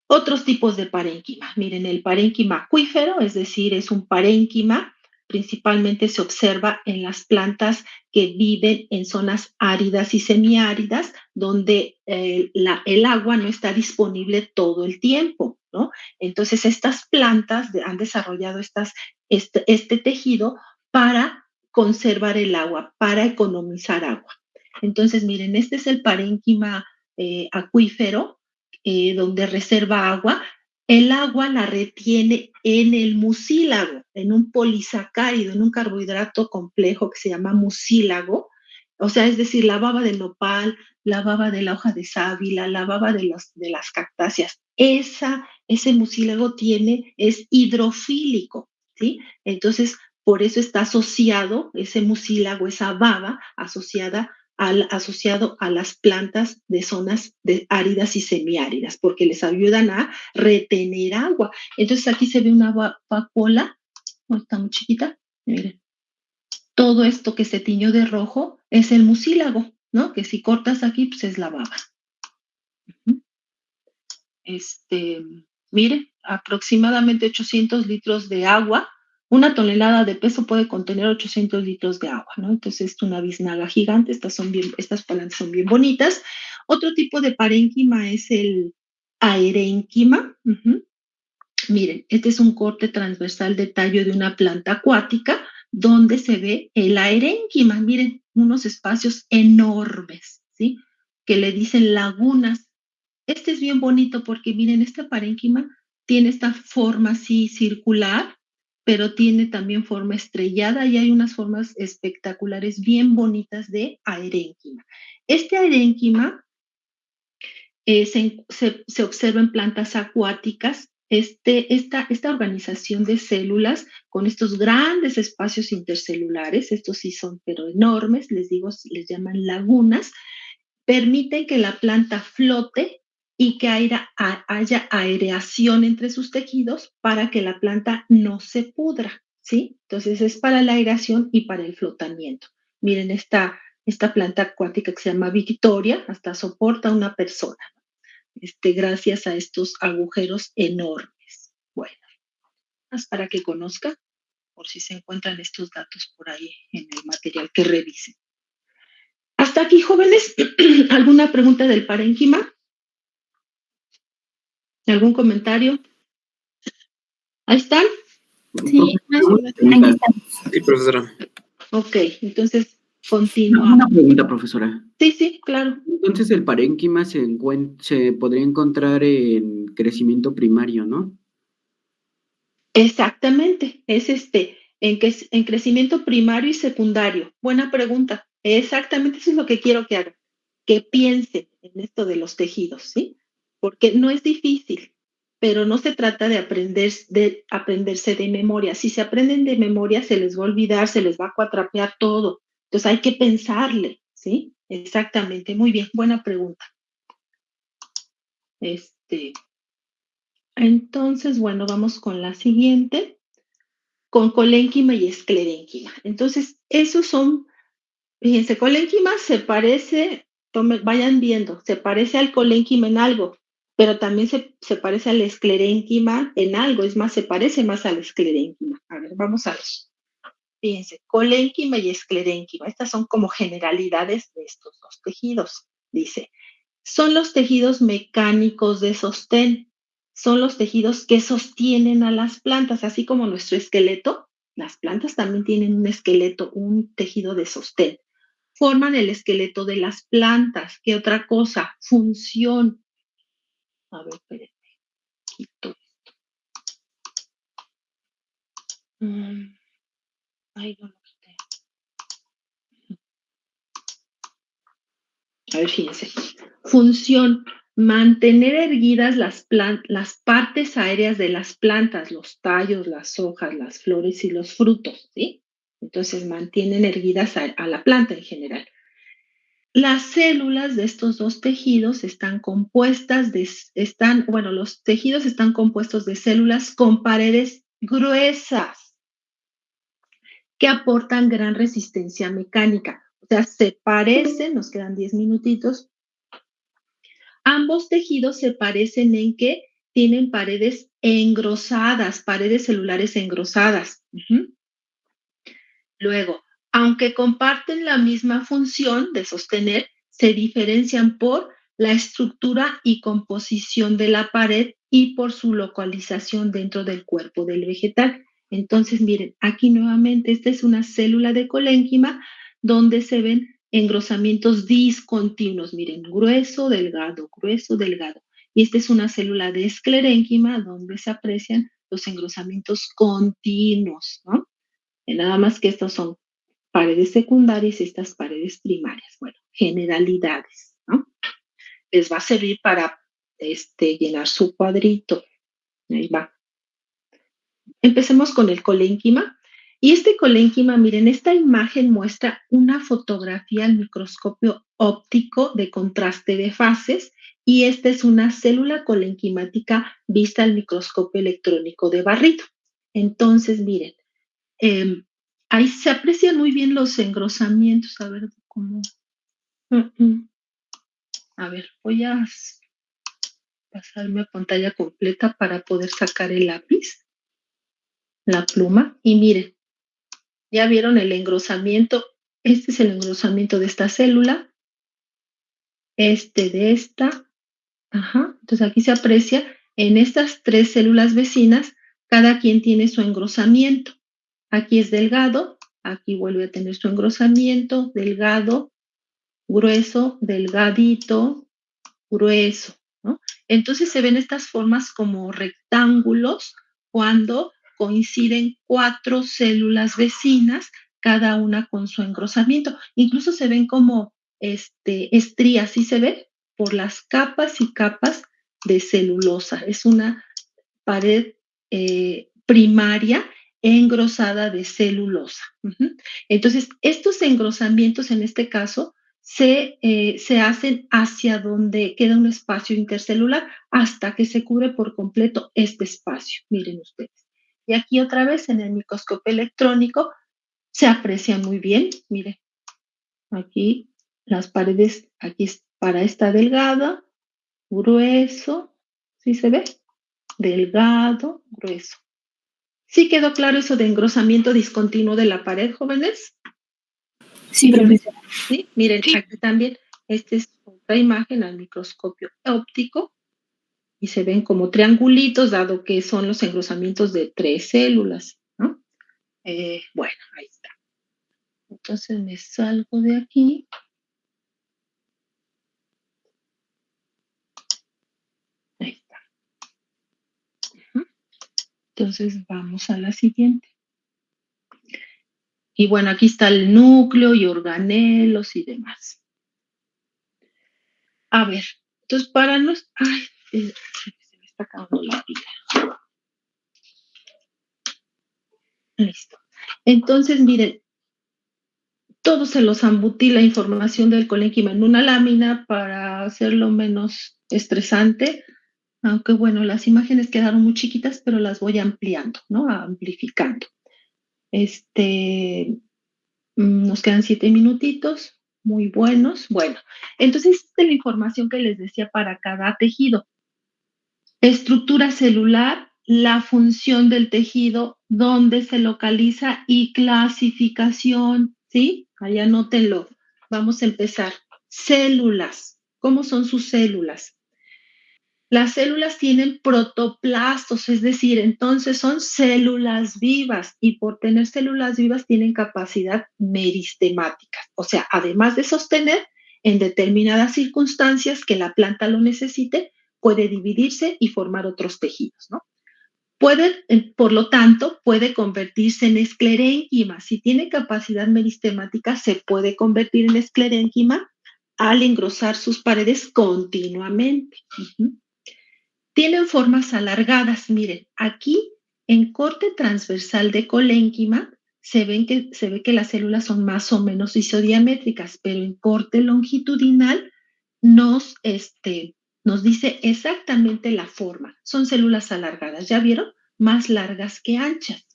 Otros tipos de parénquima. Miren, el parénquima acuífero, es decir, es un parénquima, principalmente se observa en las plantas que viven en zonas áridas y semiáridas, donde el agua no está disponible todo el tiempo, ¿no? Entonces, estas plantas han desarrollado este tejido para conservar el agua, para economizar agua. Entonces, miren, este es el parénquima acuífero, donde reserva agua. El agua la retiene en el mucílago, en un polisacárido, en un carbohidrato complejo que se llama mucílago. O sea, es decir, la baba del nopal, la baba de la hoja de sábila, la baba de las cactáceas. Ese mucílago es hidrofílico, ¿sí? Entonces, por eso está asociado ese mucílago, esa baba asociada asociado a las plantas de zonas áridas y semiáridas, porque les ayudan a retener agua. Entonces aquí se ve una vacuola, no está muy chiquita, miren. Todo esto que se tiñó de rojo es el mucílago, ¿no? Que si cortas aquí, pues es la baba. Mire, aproximadamente 800 litros de agua. Una tonelada de peso puede contener 800 litros de agua, ¿no? Entonces es una biznaga gigante, estas plantas son bien bonitas. Otro tipo de parénquima es el aerénquima. Miren, este es un corte transversal de tallo de una planta acuática donde se ve el aerénquima. Miren, unos espacios enormes, ¿sí? Que le dicen lagunas. Este es bien bonito porque miren, esta parénquima tiene esta forma así circular, pero tiene también forma estrellada y hay unas formas espectaculares bien bonitas de aerénquima. Este aerénquima se observa en plantas acuáticas. Esta organización de células con estos grandes espacios intercelulares, estos sí son pero enormes, les digo, les llaman lagunas, permiten que la planta flote y que haya aireación entre sus tejidos para que la planta no se pudra, ¿sí? Entonces es para la aireación y para el flotamiento. Miren esta planta acuática que se llama Victoria, hasta soporta a una persona, gracias a estos agujeros enormes. Bueno, más para que conozcan, por si se encuentran estos datos por ahí en el material que revisen. Hasta aquí, jóvenes, ¿alguna pregunta del parénquima? ¿Algún comentario? ¿Ahí están? Sí, ahí estamos. Sí, profesora. Ok, entonces continuamos. Una pregunta, profesora. Sí, sí, claro. Entonces el parénquima se podría encontrar en crecimiento primario, ¿no? Exactamente, es en crecimiento primario y secundario. Buena pregunta. Exactamente eso es lo que quiero que hagan, que piensen en esto de los tejidos, ¿sí? Porque no es difícil, pero no se trata de aprenderse de memoria. Si se aprenden de memoria, se les va a olvidar, se les va a cuatrapear todo. Entonces hay que pensarle, ¿sí? Exactamente, muy bien, buena pregunta. Entonces, bueno, vamos con la siguiente, con colénquima y esclerénquima. Entonces, esos son, fíjense, colénquima se parece, vayan viendo, se parece al colénquima en algo, pero también se parece al esclerénquima en algo, es más, se parece más al esclerénquima. A ver, vamos a ver. Fíjense, colénquima y esclerénquima, estas son como generalidades de estos dos tejidos. Dice, son los tejidos mecánicos de sostén, son los tejidos que sostienen a las plantas, así como nuestro esqueleto. Las plantas también tienen un esqueleto, un tejido de sostén. Forman el esqueleto de las plantas. ¿Qué otra cosa? Función. A ver, espérenme. Quito esto. Ay, no lo quité. A ver, fíjense. Función, mantener erguidas las partes aéreas de las plantas, los tallos, las hojas, las flores y los frutos, ¿sí? Entonces mantienen erguidas a la planta en general. Las células de estos dos tejidos están compuestas los tejidos están compuestos de células con paredes gruesas que aportan gran resistencia mecánica. O sea, se parecen, nos quedan 10 minutitos. Ambos tejidos se parecen en que tienen paredes engrosadas, paredes celulares engrosadas. Luego, aunque comparten la misma función de sostener, se diferencian por la estructura y composición de la pared y por su localización dentro del cuerpo del vegetal. Entonces, miren, aquí nuevamente, esta es una célula de colénquima donde se ven engrosamientos discontinuos. Miren, grueso, delgado, grueso, delgado. Y esta es una célula de esclerénquima donde se aprecian los engrosamientos continuos, ¿no? Nada más que estos son paredes secundarias y estas paredes primarias. Bueno, generalidades, ¿no? Les va a servir para llenar su cuadrito. Ahí va. Empecemos con el colénquima. Y este colénquima, miren, esta imagen muestra una fotografía al microscopio óptico de contraste de fases y esta es una célula colenquimática vista al microscopio electrónico de barrido. Entonces, miren, ahí se aprecian muy bien los engrosamientos. A ver cómo. A ver, voy a pasarme a pantalla completa para poder sacar el lápiz, la pluma. Y miren, ya vieron el engrosamiento. Este es el engrosamiento de esta célula. De esta. Ajá. Entonces aquí se aprecia en estas tres células vecinas, cada quien tiene su engrosamiento. Aquí es delgado, aquí vuelve a tener su engrosamiento, delgado, grueso, delgadito, grueso, ¿no? Entonces se ven estas formas como rectángulos cuando coinciden cuatro células vecinas, cada una con su engrosamiento. Incluso se ven como estrías, ¿sí se ve? Por las capas y capas de celulosa. Es una pared primaria engrosada de celulosa. Entonces, estos engrosamientos en este caso se hacen hacia donde queda un espacio intercelular hasta que se cubre por completo este espacio. Miren ustedes. Y aquí otra vez en el microscopio electrónico se aprecia muy bien. Miren, aquí las paredes, aquí para esta delgada, grueso, ¿sí se ve? Delgado, grueso. ¿Sí quedó claro eso de engrosamiento discontinuo de la pared, jóvenes? Sí, profesor. ¿Sí? Miren, aquí también, esta es otra imagen al microscopio óptico y se ven como triangulitos, dado que son los engrosamientos de 3 células, ¿no? Bueno, ahí está. Entonces me salgo de aquí. Ahí está. Entonces vamos a la siguiente. Y bueno, aquí está el núcleo y organelos y demás. A ver, entonces para nos... Ay, se me está acabando la pila. Listo. Entonces, miren, todo se los embutí la información del colénquima en una lámina para hacerlo menos estresante, aunque bueno, las imágenes quedaron muy chiquitas, pero las voy ampliando, ¿no? Amplificando. Nos quedan 7 minutitos, muy buenos. Bueno, entonces, esta es la información que les decía para cada tejido. Estructura celular, la función del tejido, dónde se localiza y clasificación, ¿sí? Ahí anótenlo. Vamos a empezar. Células. ¿Cómo son sus células? Las células tienen protoplastos, es decir, entonces son células vivas y por tener células vivas tienen capacidad meristemática. O sea, además de sostener en determinadas circunstancias que la planta lo necesite, puede dividirse y formar otros tejidos, ¿no? Por lo tanto, puede convertirse en esclerénquima. Si tiene capacidad meristemática, se puede convertir en esclerénquima al engrosar sus paredes continuamente. Tienen formas alargadas. Miren, aquí en corte transversal de colénquima se ve que las células son más o menos isodiamétricas, pero en corte longitudinal nos dice exactamente la forma. Son células alargadas, ¿ya vieron? Más largas que anchas.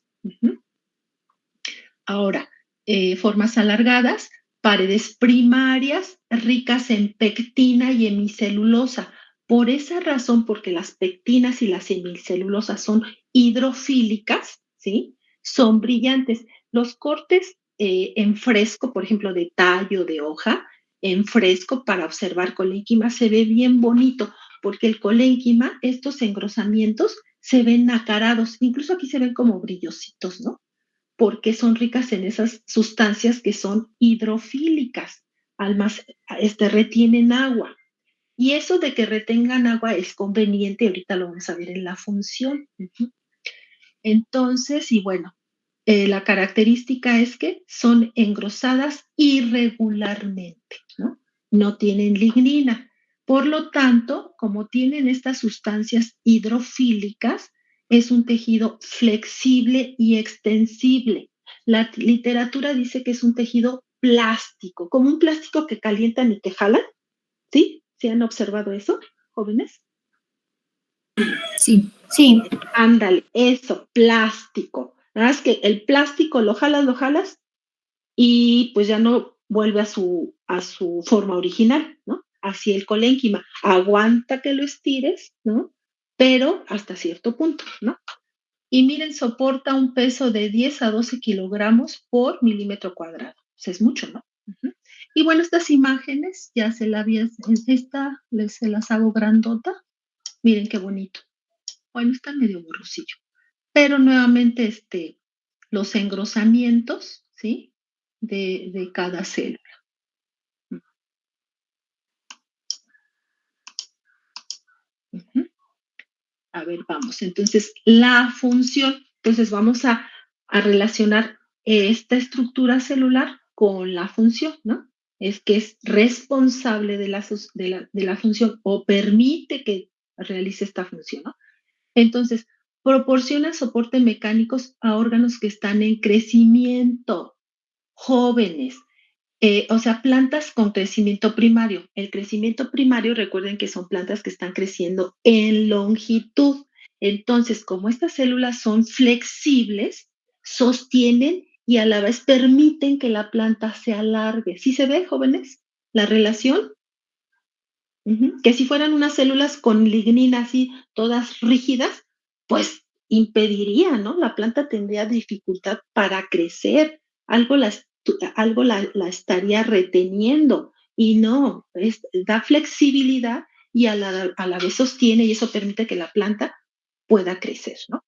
Ahora, formas alargadas, paredes primarias ricas en pectina y hemicelulosa. Por esa razón, porque las pectinas y las hemicelulosas son hidrofílicas, ¿sí? Son brillantes. Los cortes en fresco, por ejemplo, de tallo, de hoja, en fresco para observar colénquima se ve bien bonito, porque el colénquima, estos engrosamientos, se ven nacarados. Incluso aquí se ven como brillositos, ¿no? Porque son ricas en esas sustancias que son hidrofílicas, retienen agua. Y eso de que retengan agua es conveniente, ahorita lo vamos a ver en la función. Entonces, y bueno, la característica es que son engrosadas irregularmente, ¿no? No tienen lignina. Por lo tanto, como tienen estas sustancias hidrofílicas, es un tejido flexible y extensible. La literatura dice que es un tejido plástico, como un plástico que calientan y que jalan, ¿sí? ¿Sí han observado eso, jóvenes? Sí, sí. Ándale, eso, plástico. Nada más que el plástico lo jalas y pues ya no vuelve a su forma original, ¿no? Así el colénquima aguanta que lo estires, ¿no? Pero hasta cierto punto, ¿no? Y miren, soporta un peso de 10 a 12 kilogramos por milímetro cuadrado. O sea, es mucho, ¿no? Y bueno, estas imágenes ya se las hago grandota. Miren qué bonito. Bueno, está medio borrosillo. Pero nuevamente, los engrosamientos, ¿sí? De cada célula. A ver, vamos. Entonces, la función. Entonces, vamos a relacionar esta estructura celular con la función, ¿no? Es que es responsable de la función o permite que realice esta función, ¿no? Entonces, proporciona soporte mecánicos a órganos que están en crecimiento, jóvenes. O sea, plantas con crecimiento primario. El crecimiento primario, recuerden que son plantas que están creciendo en longitud. Entonces, como estas células son flexibles, sostienen y a la vez permiten que la planta se alargue. ¿Sí se ve, jóvenes, la relación? Que si fueran unas células con lignina así, todas rígidas, pues impediría, ¿no? La planta tendría dificultad para crecer, algo la estaría reteniendo y no, da flexibilidad y a la vez sostiene y eso permite que la planta pueda crecer, ¿no?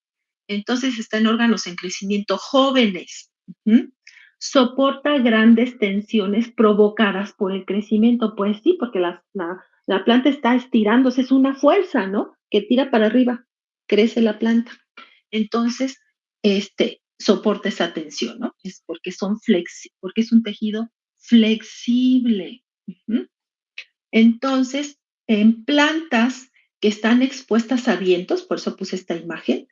Entonces está en órganos en crecimiento jóvenes. ¿Mm? Soporta grandes tensiones provocadas por el crecimiento. Pues sí, porque la planta está estirándose, es una fuerza, ¿no? Que tira para arriba, crece la planta. Entonces, soporta esa tensión, ¿no? Es porque es un tejido flexible. Uh-huh. Entonces, en plantas que están expuestas a vientos, por eso puse esta imagen,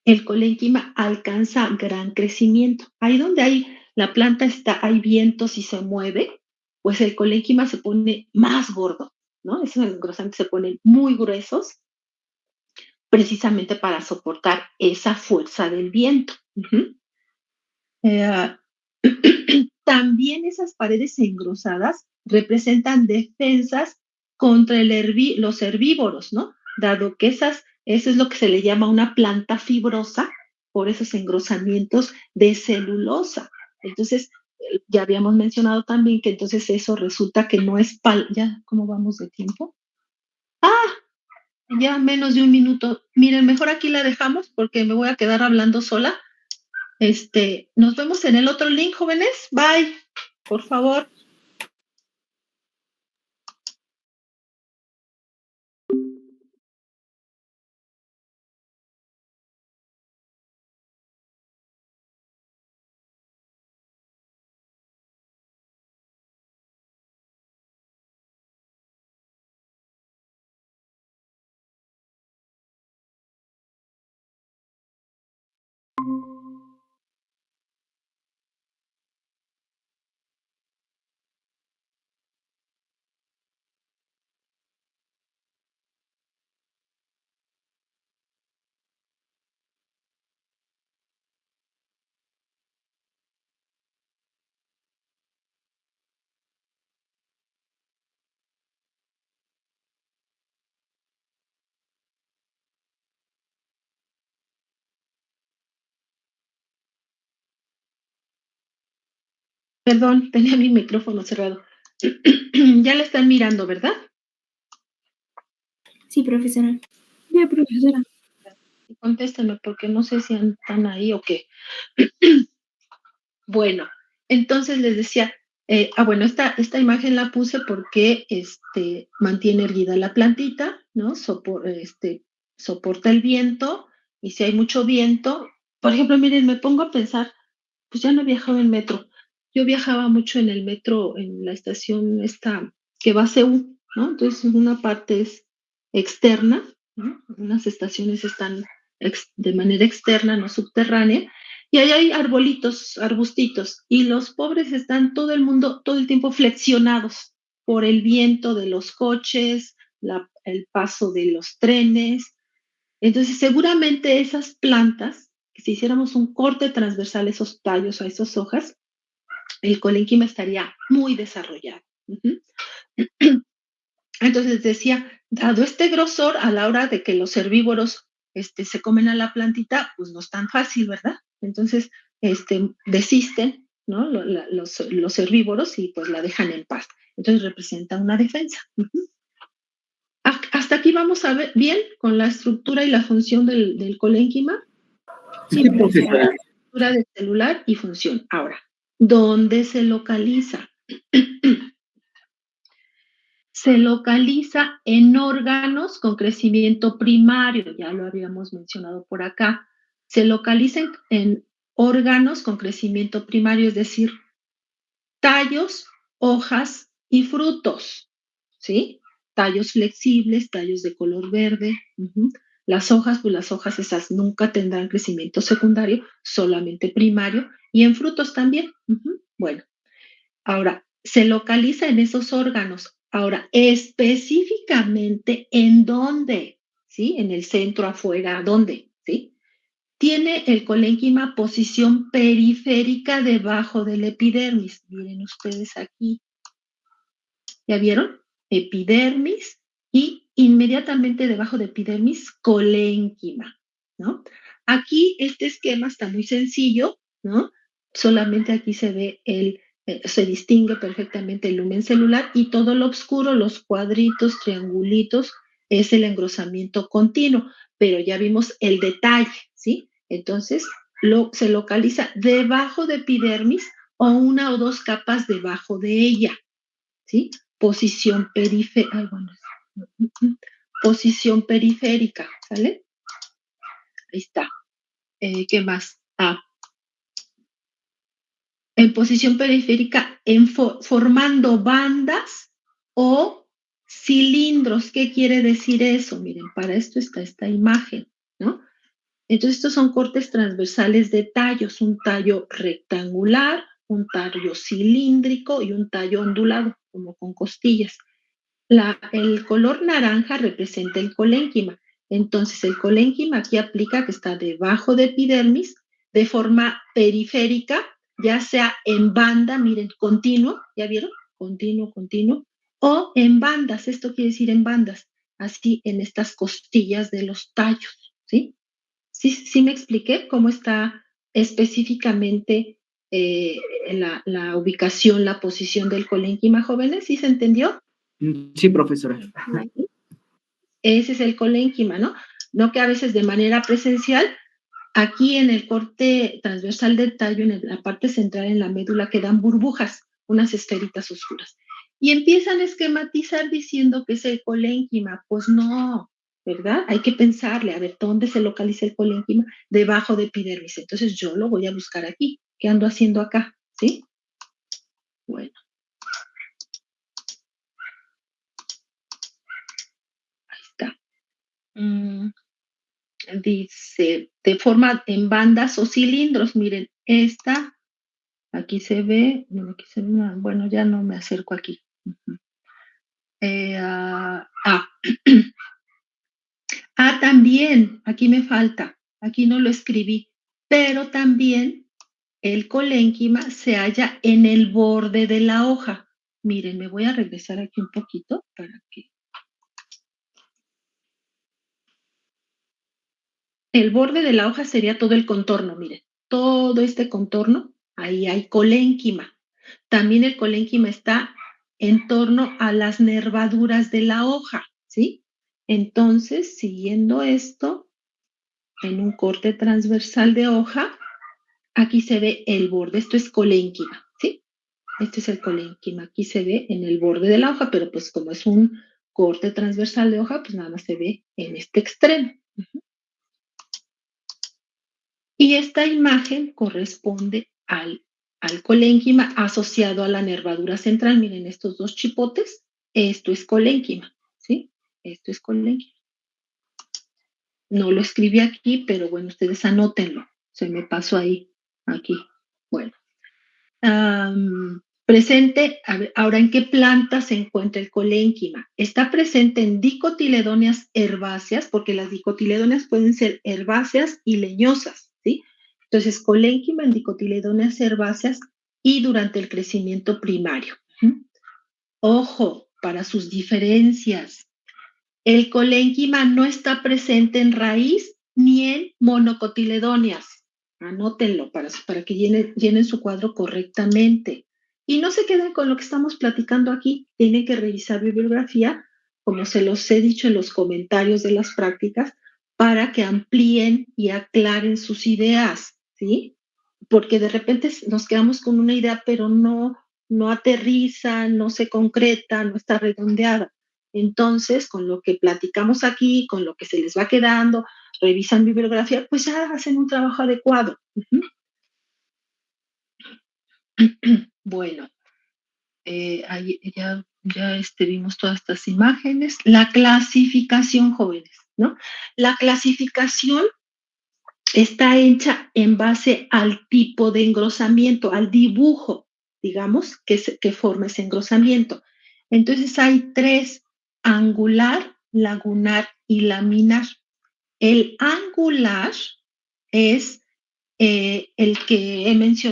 el colénquima alcanza gran crecimiento. Ahí donde la planta hay vientos y se mueve, pues el colénquima se pone más gordo, ¿no? Esos engrosantes se ponen muy gruesos, precisamente para soportar esa fuerza del viento. Uh-huh. También esas paredes engrosadas representan defensas contra los herbívoros, ¿no? Dado que eso es lo que se le llama una planta fibrosa, por esos engrosamientos de celulosa. Entonces, ya habíamos mencionado también que entonces eso resulta que no es ¿Ya cómo vamos de tiempo? ¡Ah! Ya menos de un minuto. Miren, mejor aquí la dejamos porque me voy a quedar hablando sola. Nos vemos en el otro link, jóvenes. Bye, por favor. Perdón, tenía mi micrófono cerrado. Ya la están mirando, ¿verdad? Sí, profesora. Ya, profesora. Contéstenme porque no sé si están ahí o qué. Bueno, entonces les decía, bueno, esta imagen la puse porque mantiene erguida la plantita, ¿no? Soporta el viento y si hay mucho viento, por ejemplo, miren, me pongo a pensar, pues ya no he viajado en metro. Yo viajaba mucho en el metro, en la estación esta que va a CEU, ¿no? Entonces una parte es externa, ¿no? Unas estaciones están de manera externa, no subterránea, y ahí hay arbolitos, arbustitos, y los pobres están todo el tiempo flexionados por el viento de los coches, el paso de los trenes. Entonces, seguramente esas plantas, que si hiciéramos un corte transversal a esos tallos, a esas hojas, el colénquima estaría muy desarrollado. Uh-huh. Entonces decía, dado este grosor, a la hora de que los herbívoros se comen a la plantita, pues no es tan fácil, ¿verdad? Entonces, desisten, ¿no? Los herbívoros y pues la dejan en paz. Entonces representa una defensa. Uh-huh. Hasta aquí vamos a ver bien con la estructura y la función del colénquima. Sí, profesora. Estructura del celular y función. Ahora, ¿dónde se localiza? Se localiza en órganos con crecimiento primario, ya lo habíamos mencionado por acá. Se localiza en órganos con crecimiento primario, es decir, tallos, hojas y frutos, ¿sí? Tallos flexibles, tallos de color verde. Uh-huh. Las hojas, pues las hojas esas nunca tendrán crecimiento secundario, solamente primario, y en frutos también. Uh-huh. Bueno, ahora, se localiza en esos órganos. Ahora, específicamente, ¿en dónde? ¿Sí? En el centro, afuera, ¿dónde? ¿Sí? Tiene el colénquima posición periférica debajo del epidermis. Miren ustedes aquí. ¿Ya vieron? Epidermis y inmediatamente debajo de epidermis, colénquima, ¿no? Aquí este esquema está muy sencillo, ¿no? Solamente aquí se ve se distingue perfectamente el lumen celular y todo lo oscuro, los cuadritos, triangulitos, es el engrosamiento continuo, pero ya vimos el detalle, ¿sí? Entonces, se localiza debajo de epidermis o una o dos capas debajo de ella, ¿sí? Posición periférica, posición periférica, ¿sale? Ahí está. ¿Qué más? En posición periférica, formando bandas o cilindros. ¿Qué quiere decir eso? Miren, para esto está esta imagen, ¿no? Entonces, estos son cortes transversales de tallos, un tallo rectangular, un tallo cilíndrico y un tallo ondulado, como con costillas. El color naranja representa el colénquima. Entonces, el colénquima aquí aplica que está debajo de epidermis, de forma periférica, ya sea en banda, miren, continuo, ¿ya vieron? Continuo, continuo, o en bandas, esto quiere decir en bandas, así en estas costillas de los tallos, ¿sí? ¿Sí me expliqué cómo está específicamente la ubicación, la posición del colénquima, jóvenes? ¿Sí se entendió? Sí, profesora. Ese es el colénquima, ¿no? No que a veces de manera presencial, aquí en el corte transversal del tallo, en la parte central, en la médula, quedan burbujas, unas esferitas oscuras. Y empiezan a esquematizar diciendo que es el colénquima. Pues no, ¿verdad? Hay que pensarle, a ver, ¿dónde se localiza el colénquima? Debajo de epidermis. Entonces yo lo voy a buscar aquí. ¿Qué ando haciendo acá? ¿Sí? Bueno. Ahí está. Dice, de forma en bandas o cilindros. Miren, esta, aquí se ve, bueno, ya no me acerco aquí. También, aquí me falta, aquí no lo escribí, pero también el colénquima se halla en el borde de la hoja. Miren, me voy a regresar aquí un poquito para que... El borde de la hoja sería todo el contorno, miren, todo este contorno, ahí hay colénquima. También el colénquima está en torno a las nervaduras de la hoja, ¿sí? Entonces, siguiendo esto, en un corte transversal de hoja, aquí se ve el borde, esto es colénquima, ¿sí? Este es el colénquima, aquí se ve en el borde de la hoja, pero pues como es un corte transversal de hoja, pues nada más se ve en este extremo. Y esta imagen corresponde al colénquima asociado a la nervadura central. Miren estos dos chipotes, esto es colénquima, ¿sí? Esto es colénquima. No lo escribí aquí, pero bueno, ustedes anótenlo. Se me pasó ahí, aquí. Bueno. Presente, ahora, ¿en qué planta se encuentra el colénquima? Está presente en dicotiledóneas herbáceas, porque las dicotiledóneas pueden ser herbáceas y leñosas, ¿sí? Entonces, colénquima en dicotiledóneas herbáceas y durante el crecimiento primario. Ojo, para sus diferencias. El colénquima no está presente en raíz ni en monocotiledóneas. Anótenlo para que llenen su cuadro correctamente. Y no se queden con lo que estamos platicando aquí. Tienen que revisar bibliografía, como se los he dicho en los comentarios de las prácticas, para que amplíen y aclaren sus ideas, ¿sí? Porque de repente nos quedamos con una idea, pero no aterriza, no se concreta, no está redondeada. Entonces, con lo que platicamos aquí, con lo que se les va quedando, revisan bibliografía, pues ya hacen un trabajo adecuado. Bueno, ahí ya vimos todas estas imágenes. La clasificación, jóvenes, ¿no? La clasificación está hecha en base al tipo de engrosamiento, al dibujo, digamos, que forma ese engrosamiento. Entonces hay 3: angular, lagunar y laminar. El angular es el que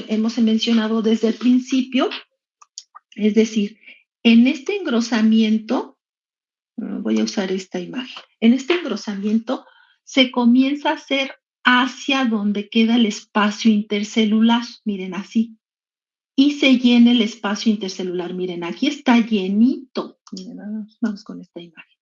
hemos mencionado desde el principio, es decir, en este engrosamiento, voy a usar esta imagen, en este engrosamiento se comienza a hacer hacia donde queda el espacio intercelular, miren así, y se llena el espacio intercelular, miren, aquí está llenito, miren, vamos con esta imagen.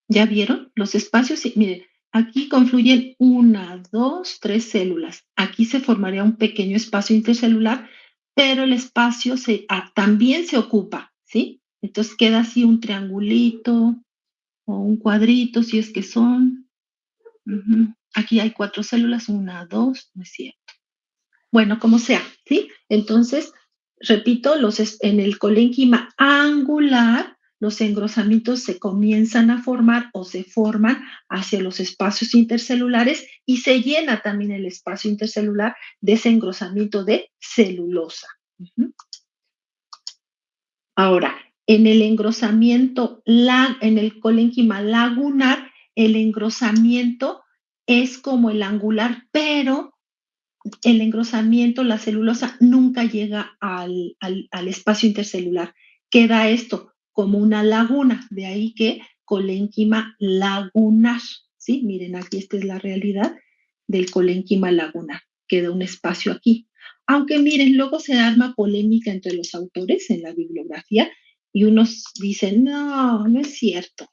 ¿Ya vieron? Los espacios, miren, aquí confluyen 1, 2, 3 células. Aquí se formaría un pequeño espacio intercelular, pero el espacio también se ocupa, ¿sí? Entonces queda así un triangulito o un cuadrito, si es que son. Aquí hay 4 células, 1, 2, no es cierto. Bueno, como sea, ¿sí? Entonces, repito, en el colénquima angular, los engrosamientos se comienzan a formar o se forman hacia los espacios intercelulares y se llena también el espacio intercelular de ese engrosamiento de celulosa. Ahora, en el engrosamiento, en el colénquima lagunar, el engrosamiento es como el angular, pero el engrosamiento, la celulosa, nunca llega al espacio intercelular. Queda esto como una laguna, de ahí que colénquima lagunar, ¿sí? Miren, aquí esta es la realidad del colénquima lagunar. Queda un espacio aquí. Aunque miren, luego se arma polémica entre los autores en la bibliografía y unos dicen, no, no es cierto.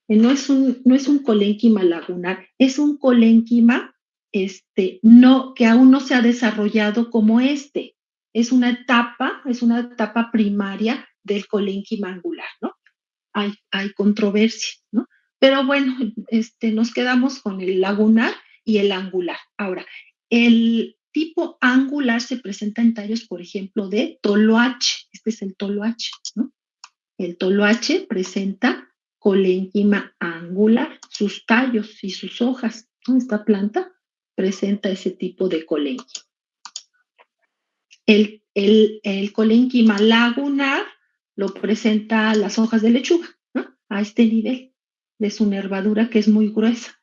No es un colénquima lagunar, es un colénquima que aún no se ha desarrollado como este. Es una etapa primaria del colénquima angular, ¿no? Hay controversia, ¿no? Pero bueno, nos quedamos con el lagunar y el angular. Ahora, el tipo angular se presenta en tallos, por ejemplo, de toloache. Este es el toloache, ¿no? El toloache presenta colénquima angular, sus tallos y sus hojas, ¿no? Esta planta presenta ese tipo de colénquima. El colénquima lagunar lo presenta las hojas de lechuga, ¿no? A este nivel de su nervadura que es muy gruesa.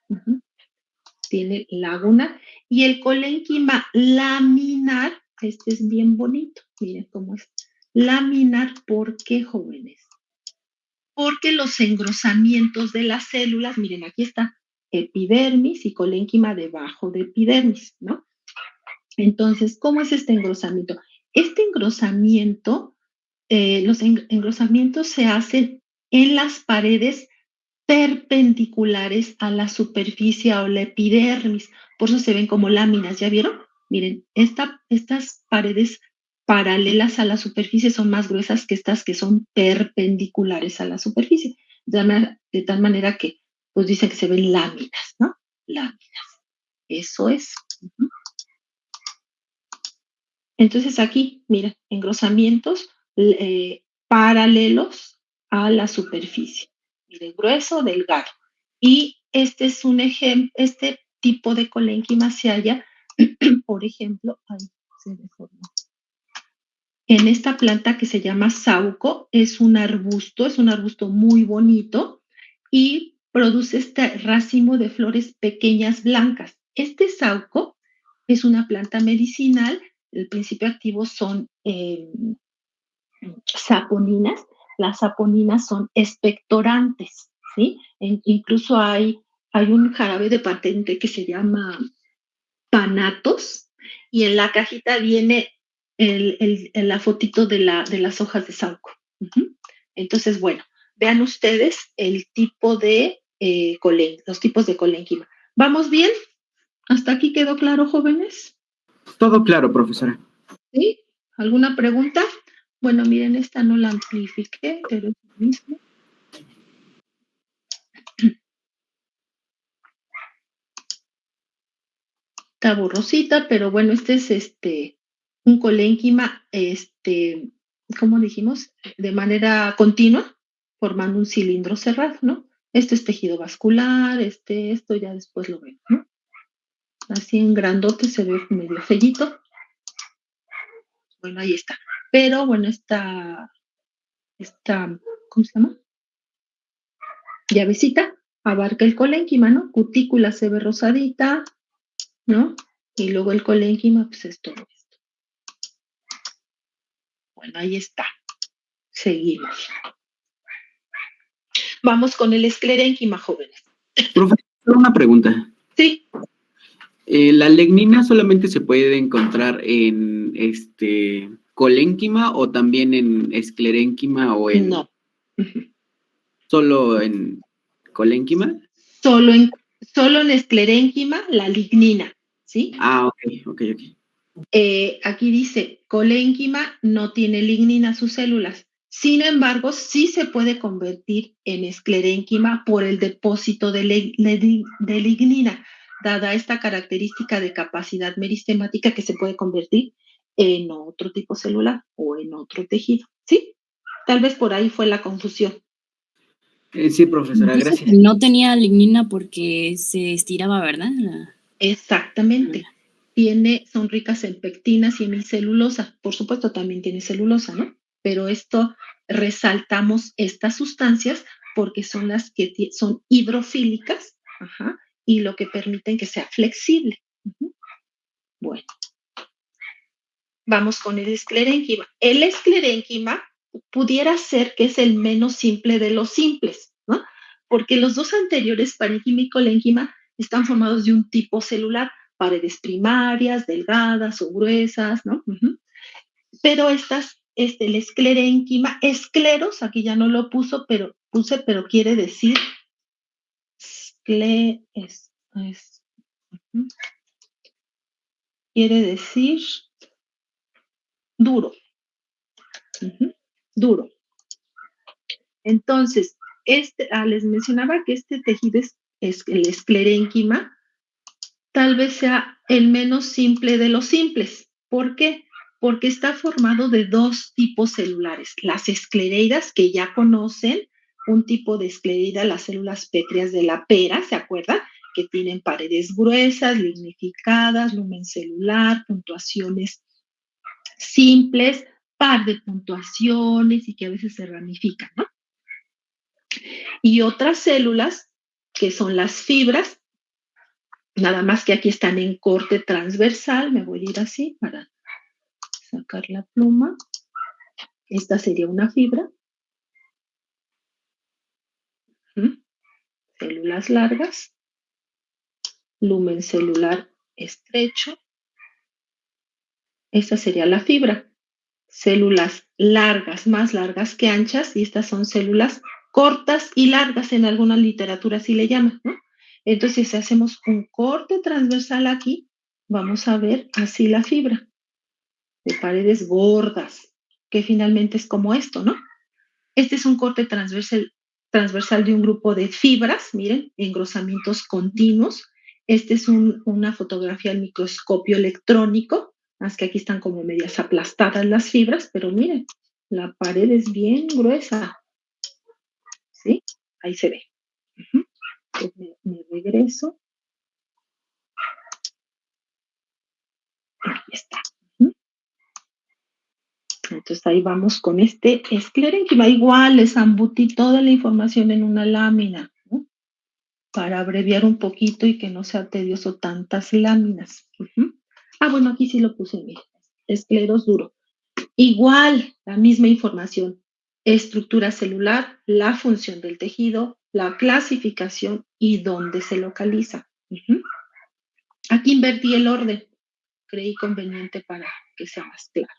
Tiene laguna. Y el colénquima laminar, este es bien bonito, miren cómo es. Laminar, ¿por qué, jóvenes? Porque los engrosamientos de las células, miren, aquí está epidermis y colénquima debajo de epidermis, ¿no? Entonces, ¿cómo es este engrosamiento? Este engrosamiento, los engrosamientos se hacen en las paredes perpendiculares a la superficie o la epidermis, por eso se ven como láminas, ¿ya vieron? Miren, estas paredes paralelas a la superficie son más gruesas que estas que son perpendiculares a la superficie, de tal manera que, pues dicen que se ven láminas, ¿no? Láminas, eso es. Entonces aquí, mira, engrosamientos paralelos a la superficie. Mire, grueso, delgado. Y este es un ejemplo, este tipo de colénquima se halla, por ejemplo, se deformó. En esta planta que se llama sauco, es un arbusto muy bonito y produce este racimo de flores pequeñas blancas. Este sauco es una planta medicinal, el principio activo son saponinas. Las saponinas son expectorantes, ¿sí? Incluso hay un jarabe de patente que se llama Panatos y en la cajita viene la fotito de las hojas de sauco. Entonces, bueno, vean ustedes el tipo de los tipos de colénquima. ¿Vamos bien? ¿Hasta aquí quedó claro, jóvenes? Todo claro, profesora. ¿Sí? ¿Alguna pregunta? Bueno, miren, esta no la amplifiqué, pero es lo mismo. Está borrosita, pero bueno, este es un colénquima, ¿cómo dijimos? De manera continua, formando un cilindro cerrado, ¿no? Esto es tejido vascular, esto ya después lo vemos, ¿no? Así en grandote se ve medio fellito. Bueno, ahí está. Pero bueno, esta, ¿cómo se llama? Llavecita abarca el colénquima, ¿no? Cutícula se ve rosadita, ¿no? Y luego el colénquima, pues es todo esto. Bueno, ahí está. Seguimos. Vamos con el esclerénquima, jóvenes. Profesor, una pregunta. Sí. ¿La lignina solamente se puede encontrar en colénquima o también en esclerénquima o en... No. ¿Solo en colénquima? Solo en esclerénquima, la lignina, ¿sí? Ah, ok. Aquí dice, colénquima no tiene lignina sus células. Sin embargo, sí se puede convertir en esclerénquima por el depósito de lignina, dada esta característica de capacidad meristemática que se puede convertir en otro tipo celular o en otro tejido, ¿sí? Tal vez por ahí fue la confusión. Sí, profesora, Dice gracias. que no tenía lignina porque se estiraba, ¿verdad? Exactamente. Son ricas en pectinas y hemicelulosa. Por supuesto, también tiene celulosa, ¿no? Pero resaltamos estas sustancias porque son las que son hidrofílicas, ajá, y lo que permiten que sea flexible. Bueno, vamos con el esclerénquima. El esclerénquima pudiera ser que es el menos simple de los simples, ¿no? Porque los dos anteriores, parénquima y colénquima, están formados de un tipo celular, paredes primarias, delgadas o gruesas, ¿no? Pero el esclerénquima, escleros, aquí ya no lo puse, pero quiere decir quiere decir duro. Duro. Entonces, les mencionaba que este tejido es el esclerénquima, tal vez sea el menos simple de los simples. ¿Por qué? Porque está formado de dos tipos celulares. Las esclereidas, que ya conocen, un tipo de esclereida, las células pétreas de la pera, ¿se acuerdan? Que tienen paredes gruesas, lignificadas, lumen celular, puntuaciones simples, par de puntuaciones y que a veces se ramifican, ¿no? Y otras células, que son las fibras, nada más que aquí están en corte transversal. Me voy a ir así para sacar la pluma. Esta sería una fibra. Células largas. Lumen celular estrecho. Esta sería la fibra. Células largas, más largas que anchas, y estas son células cortas y largas, en alguna literatura así le llaman, ¿no? Entonces, si hacemos un corte transversal aquí, vamos a ver así la fibra, de paredes gordas, que finalmente es como esto, ¿no? Este es un corte transversal de un grupo de fibras, miren, engrosamientos continuos. Este es una fotografía al microscopio electrónico, más que aquí están como medias aplastadas las fibras, pero miren, la pared es bien gruesa, ¿sí? Ahí se ve. Me regreso. Ahí está. Entonces ahí vamos con este esclerénquima. Igual les embutí toda la información en una lámina, ¿no? Para abreviar un poquito y que no sea tedioso tantas láminas. Bueno, aquí sí lo puse, mira, escleros duro. Igual, la misma información, estructura celular, la función del tejido, la clasificación y dónde se localiza. Aquí invertí el orden, creí conveniente para que sea más claro.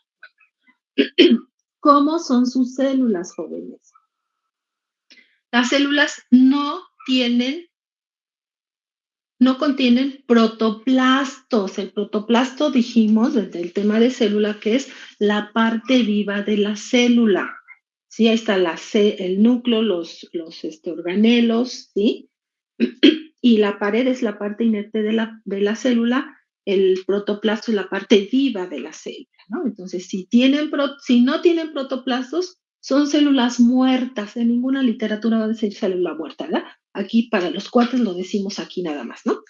¿Cómo son sus células, jóvenes? Las células no contienen protoplastos. El protoplasto, dijimos desde el tema de célula, que es la parte viva de la célula. Sí, ahí está el núcleo, los organelos, ¿sí? Y la pared es la parte inerte de la célula, el protoplasto es la parte viva de la célula, ¿no? Entonces, si no tienen protoplastos, son células muertas. En ninguna literatura va a decir célula muerta, ¿verdad? Aquí para los cuates lo decimos aquí nada más, ¿no?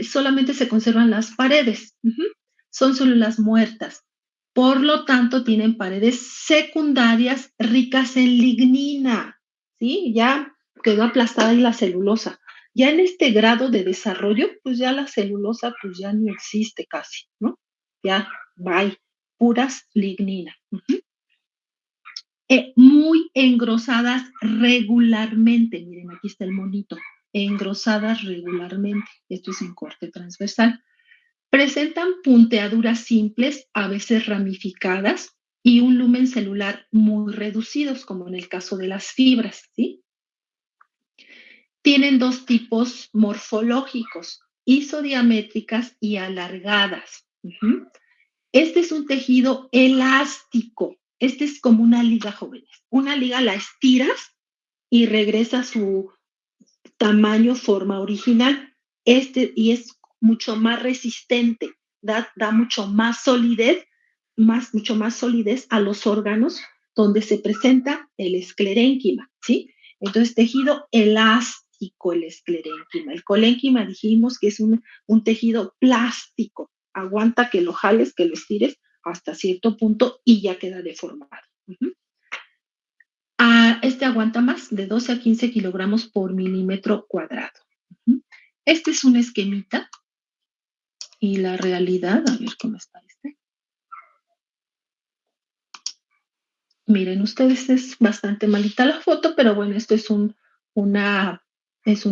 solamente se conservan las paredes. Son células muertas. Por lo tanto, tienen paredes secundarias ricas en lignina, ¿sí? Ya quedó aplastada ahí la celulosa. Ya en este grado de desarrollo, pues ya la celulosa pues ya no existe casi, ¿no? Ya, bye, puras lignina. Muy engrosadas regularmente, miren, aquí está el monito, engrosadas regularmente, esto es en corte transversal. Presentan punteaduras simples, a veces ramificadas, y un lumen celular muy reducidos, como en el caso de las fibras, ¿sí? Tienen dos tipos morfológicos, isodiamétricas y alargadas. Este es un tejido elástico. Este es como una liga, jóvenes. Una liga la estiras y regresa a su tamaño, forma original. Y es mucho más resistente, da mucho más solidez, mucho más solidez a los órganos donde se presenta el esclerénquima, ¿sí? Entonces, tejido elástico el esclerénquima. El colénquima dijimos que es un tejido plástico, aguanta que lo jales, que lo estires hasta cierto punto y ya queda deformado. Este aguanta más, de 12 a 15 kilogramos por milímetro cuadrado. Este es un esquemita y la realidad, a ver cómo está este. Miren ustedes, es bastante malita la foto, pero bueno, esto es un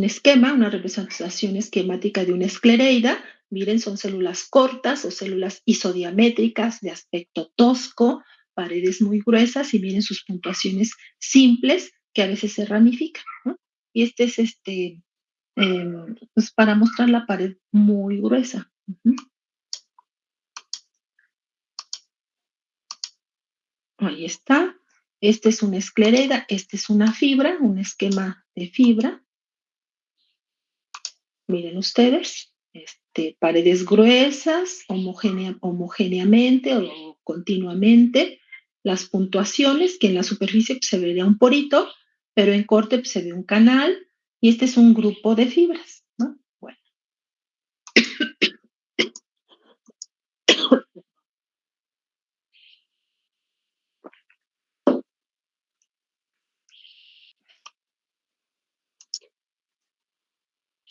esquema, una representación esquemática de una esclereida. Miren, son células cortas o células isodiamétricas de aspecto tosco, paredes muy gruesas y miren sus puntuaciones simples que a veces se ramifican, ¿no? Y este es pues para mostrar la pared muy gruesa. Ahí está. Este es una esclereda, este es una fibra, un esquema de fibra. Miren ustedes, paredes gruesas, homogéneamente o continuamente. Las puntuaciones, que en la superficie pues, se vería un porito, pero en corte pues, se ve un canal. Y este es un grupo de fibras, ¿no? Bueno.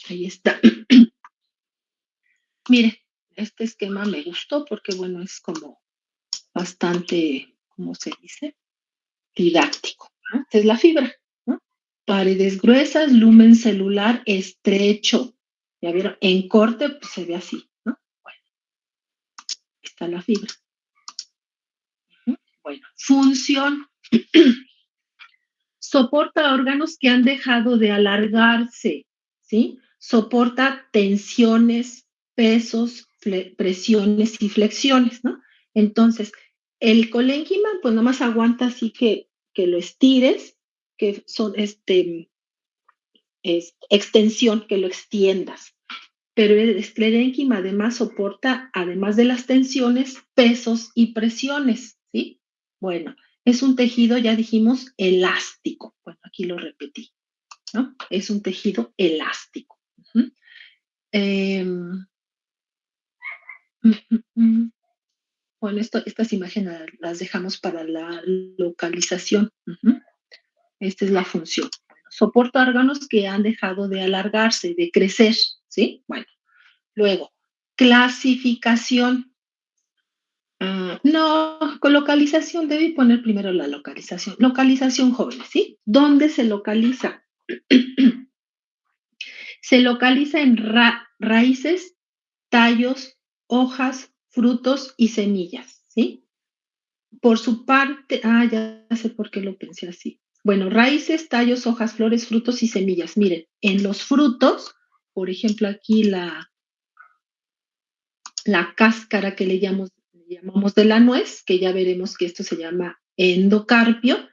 Ahí está. Mire, este esquema me gustó porque, bueno, es como bastante, ¿cómo se dice? Didáctico, ¿no? Esta es la fibra, ¿no? Paredes gruesas, lumen celular estrecho. Ya vieron, en corte pues, se ve así, ¿no? Bueno, está la fibra. Bueno, función. Soporta órganos que han dejado de alargarse, ¿sí? Soporta tensiones, pesos, presiones y flexiones, ¿no? Entonces, el colénquima, pues nomás aguanta así que lo estires, que son extensión, que lo extiendas. Pero el esclerénquima además soporta, además de las tensiones, pesos y presiones, ¿sí? Bueno, es un tejido, ya dijimos, elástico. Bueno, aquí lo repetí, ¿no? Es un tejido elástico. Bueno, estas imágenes las dejamos para la localización. Esta es la función. Bueno, soporta órganos que han dejado de alargarse, de crecer, ¿sí? Bueno, luego, clasificación. No, con localización, debí poner primero la localización. Localización, jóvenes, ¿sí? ¿Dónde se localiza? Se localiza en raíces, tallos, hojas, frutos y semillas, ¿sí? Por su parte, ya sé por qué lo pensé así. Bueno, raíces, tallos, hojas, flores, frutos y semillas. Miren, en los frutos, por ejemplo, aquí la cáscara que le llamamos de la nuez, que ya veremos que esto se llama endocarpio,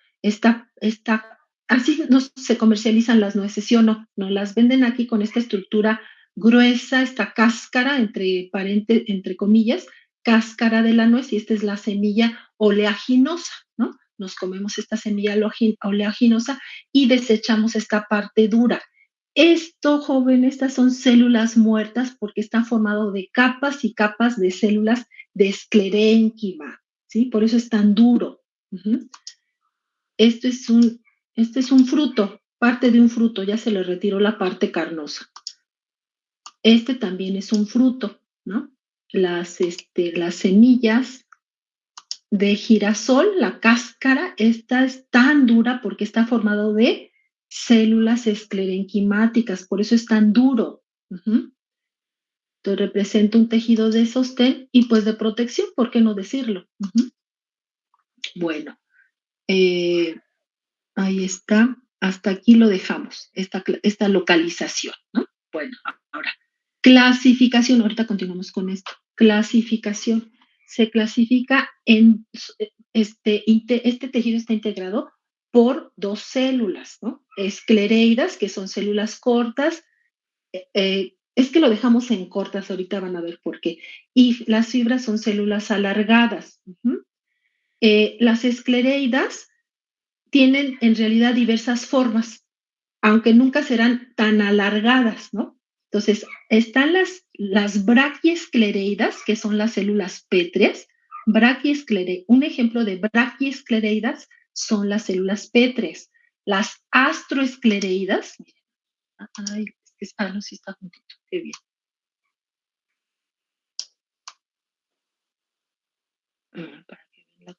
así no se comercializan las nueces, ¿sí o no? No las venden aquí con esta estructura gruesa, esta cáscara, entre comillas, cáscara de la nuez, y esta es la semilla oleaginosa, ¿no? Nos comemos esta semilla oleaginosa y desechamos esta parte dura. Esto, joven, estas son células muertas porque están formados de capas y capas de células de esclerénquima, ¿sí? Por eso es tan duro. Este es un fruto, parte de un fruto, ya se le retiró la parte carnosa. Este también es un fruto, ¿no? Las semillas de girasol, la cáscara, esta es tan dura porque está formado de células esclerenquimáticas, por eso es tan duro. Entonces representa un tejido de sostén y pues de protección, ¿por qué no decirlo? Bueno, ahí está, hasta aquí lo dejamos, esta localización, ¿no? Bueno, ahora, clasificación, ahorita continuamos con esto. Clasificación, se clasifica en, este tejido está integrado por dos células, ¿no? Esclereidas, que son células cortas, es que lo dejamos en cortas, ahorita van a ver por qué. Y las fibras son células alargadas. Las esclereidas tienen en realidad diversas formas, aunque nunca serán tan alargadas, ¿no? Entonces, están las braquiesclereidas, que son las células pétreas. Un ejemplo de braquiesclereidas son las células pétreas. Las astroesclereidas, ay, no, sí está juntito, qué bien. Para que vean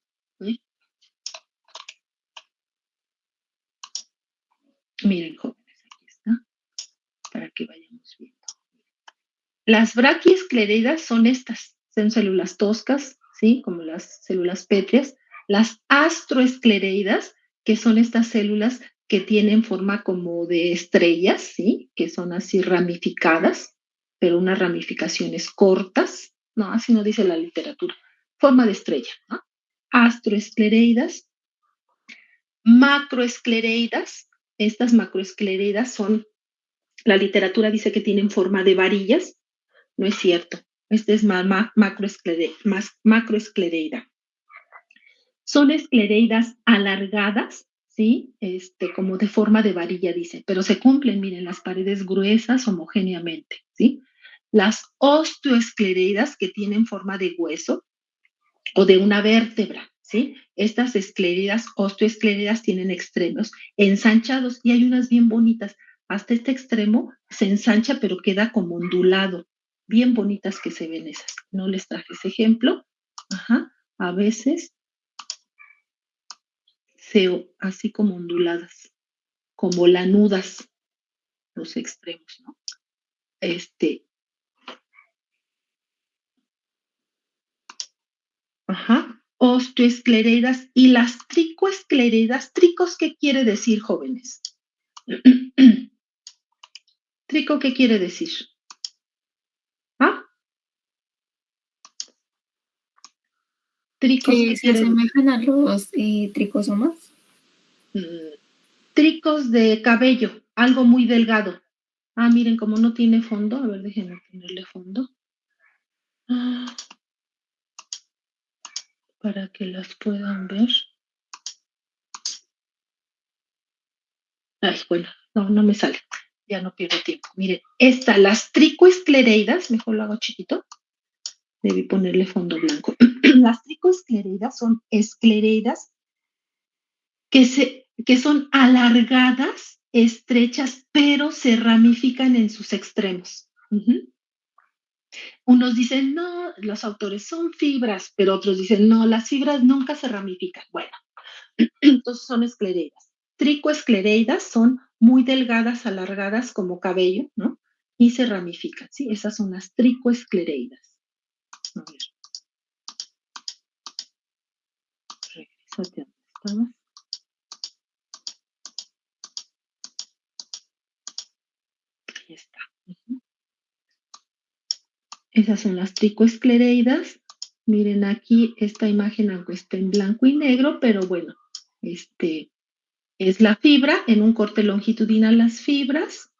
miren, jóvenes, aquí está, para que vayamos viendo. Las braquiesclereidas son estas, son células toscas, ¿sí? Como las células pétreas. Las astroesclereidas, que son estas células que tienen forma como de estrellas, ¿sí? Que son así ramificadas, pero unas ramificaciones cortas. No, así no dice la literatura. Forma de estrella, ¿no? Astroesclereidas. Macroesclereidas. Estas macroesclereidas son, la literatura dice que tienen forma de varillas. No es cierto. Este es macroesclereida. Son esclereidas alargadas, ¿sí? Como de forma de varilla, dice, pero se cumplen, miren, las paredes gruesas homogéneamente, ¿sí? Las osteoesclereidas, que tienen forma de hueso o de una vértebra, ¿sí? Estas esclereidas, osteoesclereidas, tienen extremos ensanchados y hay unas bien bonitas. Hasta este extremo se ensancha, pero queda como ondulado. Bien bonitas que se ven esas. No les traje ese ejemplo. A veces así como onduladas, como lanudas, los extremos, ¿no? Osteoesclereidas y las tricoesclereidas. ¿Tricos qué quiere decir, jóvenes? ¿Trico qué quiere decir? ¿Ah? ¿Tricos que se asemejan a los tricosomas? Tricos de cabello, algo muy delgado. Miren, como no tiene fondo, a ver, déjenme ponerle fondo. Para que las puedan ver. Ay, bueno, no me sale. Ya no pierdo tiempo. Miren, las tricoesclereidas, mejor lo hago chiquito. Debí ponerle fondo blanco. Las tricoesclereidas son esclereidas que son alargadas, estrechas, pero se ramifican en sus extremos. Unos dicen, no, los autores son fibras, pero otros dicen, no, las fibras nunca se ramifican. Bueno, entonces son esclereidas. Tricoesclereidas son muy delgadas, alargadas como cabello, ¿no? Y se ramifican, ¿sí? Esas son las tricoesclereidas. A ver. Regrésate a donde estabas. Ahí está. Esas son las tricoesclereidas. Miren aquí esta imagen, aunque está en blanco y negro, pero bueno, es la fibra en un corte longitudinal, las fibras.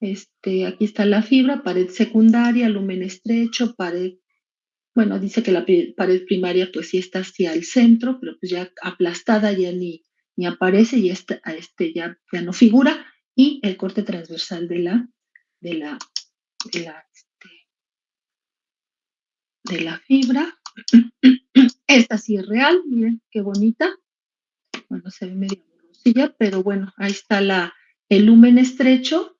Aquí está la fibra, pared secundaria, lumen estrecho, pared, bueno, dice que la pared primaria pues sí está hacia el centro, pero pues ya aplastada ya ni aparece y ya no figura. y el corte transversal de la fibra. Esta sí es real, miren qué bonita. Bueno, se ve medio borrosilla, pero bueno, ahí está el lumen estrecho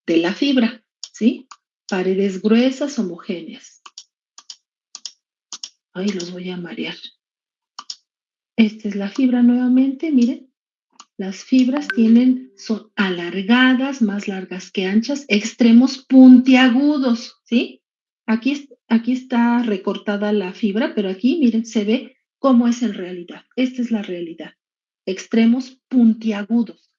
de la fibra, ¿sí? Paredes gruesas, homogéneas. Ay, los voy a marear. Esta es la fibra nuevamente, miren. Las fibras son alargadas, más largas que anchas, extremos puntiagudos, ¿sí? Aquí está recortada la fibra, pero aquí, miren, se ve cómo es en realidad. Esta es la realidad. Extremos puntiagudos.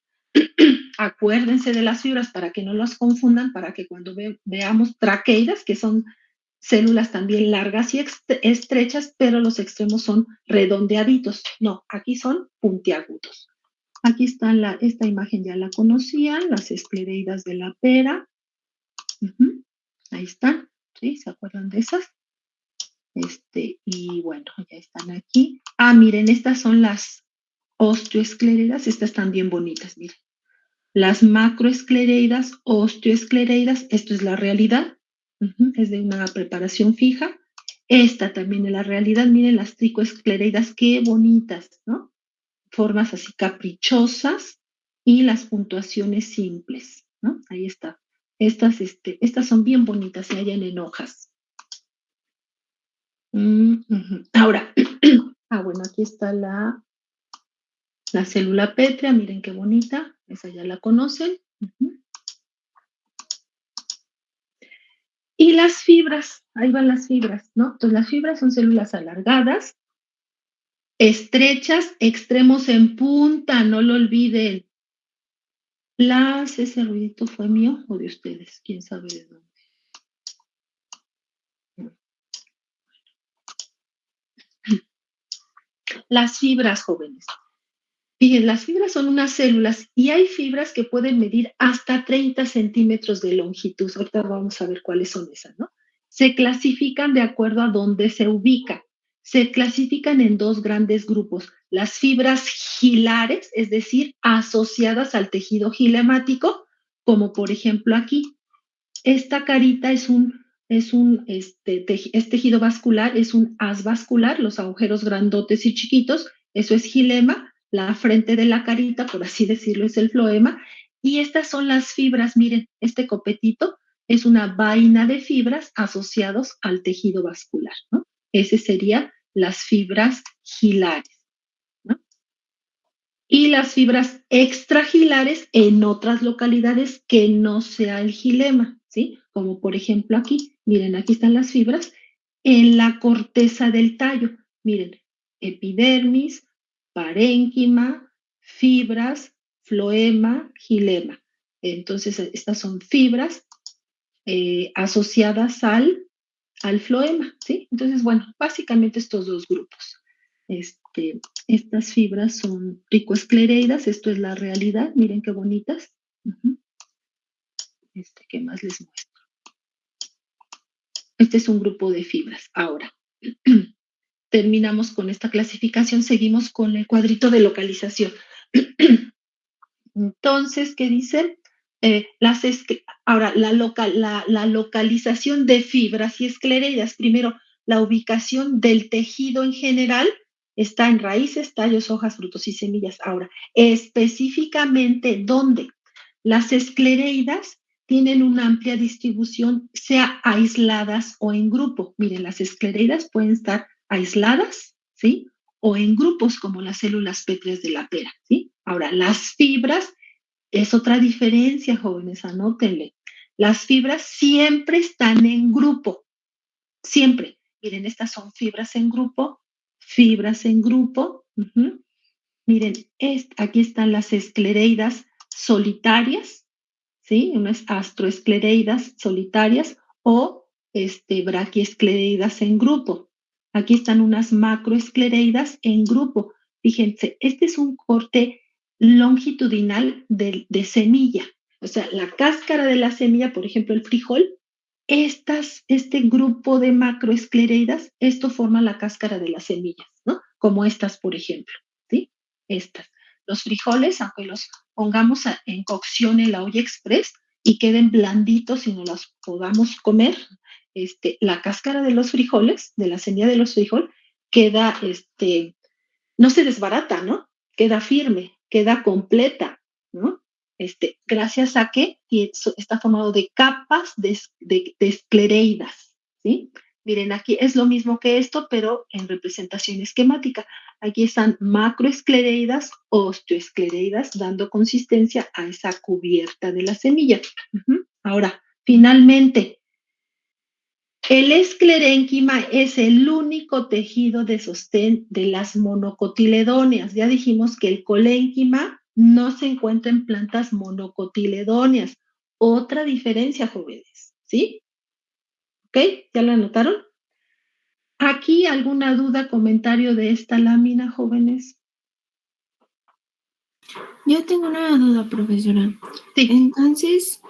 Acuérdense de las fibras para que no las confundan, para que cuando veamos traqueidas, que son células también largas y estrechas, pero los extremos son redondeaditos. No, aquí son puntiagudos. Aquí está esta imagen, ya la conocían, las esclereidas de la pera. Ahí están, ¿sí? ¿Se acuerdan de esas? Y bueno, ya están aquí. Ah, miren, estas son las osteoesclereidas, estas están bien bonitas, miren. Las macroesclereidas, osteoesclereidas, esto es la realidad, es de una preparación fija. Esta también es la realidad, miren las tricoesclereidas, qué bonitas, ¿no? Formas así caprichosas y las puntuaciones simples, ¿no? Ahí está. Estas son bien bonitas, se hallan en hojas. Ahora, bueno, aquí está la célula pétrea, miren qué bonita, esa ya la conocen. Y las fibras, ahí van las fibras, ¿no? Entonces las fibras son células alargadas, estrechas, extremos en punta, no lo olviden. ¿Ese ruidito fue mío o de ustedes? ¿Quién sabe de dónde? Las fibras, jóvenes. Fíjense, las fibras son unas células y hay fibras que pueden medir hasta 30 centímetros de longitud. Ahorita vamos a ver cuáles son esas, ¿no? Se clasifican de acuerdo a dónde se ubica. Se clasifican en dos grandes grupos. Las fibras gilares, es decir, asociadas al tejido gilemático, como por ejemplo aquí. Esta carita es tejido vascular, es un haz vascular, los agujeros grandotes y chiquitos, eso es gilema. La frente de la carita, por así decirlo, es el floema. Y estas son las fibras, miren, este copetito es una vaina de fibras asociados al tejido vascular, ¿no? Ese serían las fibras gilares, ¿no? Y las fibras extragilares en otras localidades que no sea el gilema, ¿sí? Como por ejemplo aquí, miren, aquí están las fibras en la corteza del tallo. Miren, epidermis, parénquima, fibras, floema, gilema. Entonces, estas son fibras asociadas al floema, ¿sí? Entonces, bueno, básicamente estos dos grupos. Estas fibras son tricoesclereidas, esto es la realidad, miren qué bonitas. ¿Qué más les muestro? Este es un grupo de fibras. Ahora, terminamos con esta clasificación, seguimos con el cuadrito de localización. Entonces, ¿qué dicen? Ahora, la localización de fibras y esclereidas. Primero, la ubicación del tejido en general está en raíces, tallos, hojas, frutos y semillas. Ahora, específicamente, ¿dónde? Las esclereidas tienen una amplia distribución, sea aisladas o en grupo. Miren, las esclereidas pueden estar aisladas, ¿sí? O en grupos como las células pétreas de la pera, ¿sí? Ahora, las fibras es otra diferencia, jóvenes, anótenle. Las fibras siempre están en grupo, siempre. Miren, estas son fibras en grupo, fibras en grupo. Miren, aquí están las esclereidas solitarias, ¿sí? Unas astroesclereidas solitarias o braquiesclereidas en grupo. Aquí están unas macroesclereidas en grupo. Fíjense, este es un corte longitudinal de semilla. O sea, la cáscara de la semilla, por ejemplo, el frijol, este grupo de macroesclereidas, esto forma la cáscara de las semillas, ¿no? Como estas, por ejemplo, ¿sí? Estas. Los frijoles, aunque pongamos en cocción en la olla express y queden blanditos y no las podamos comer, la cáscara de los frijoles, de la semilla de los frijoles, queda, no se desbarata, ¿no? Queda firme, queda completa, ¿no? Gracias a que está formado de capas de esclereidas, ¿sí? Miren, aquí es lo mismo que esto, pero en representación esquemática. Aquí están macroesclereidas, osteoesclereidas, dando consistencia a esa cubierta de la semilla. Ahora, finalmente, el esclerénquima es el único tejido de sostén de las monocotiledóneas. Ya dijimos que el colénquima no se encuentra en plantas monocotiledóneas. Otra diferencia, jóvenes, ¿sí? ¿Ok? ¿Ya la anotaron? ¿Aquí alguna duda, comentario de esta lámina, jóvenes? Yo tengo una duda, profesora. Sí. Entonces,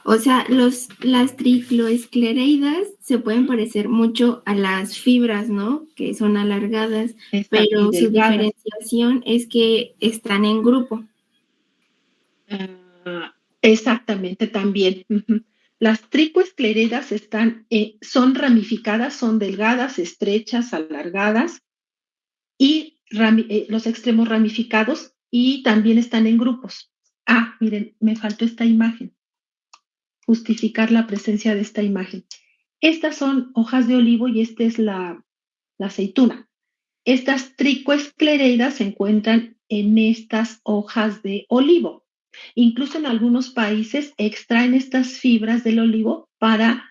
o sea, las tricloesclereidas se pueden parecer mucho a las fibras, ¿no? Que son alargadas, pero su diferenciación es que están en grupo. Exactamente, también. Las tricoesclereidas son ramificadas, son delgadas, estrechas, alargadas y los extremos ramificados y también están en grupos. Miren, me faltó esta imagen. Justificar la presencia de esta imagen. Estas son hojas de olivo y esta es la aceituna. Estas tricoesclereidas se encuentran en estas hojas de olivo. Incluso en algunos países extraen estas fibras del olivo para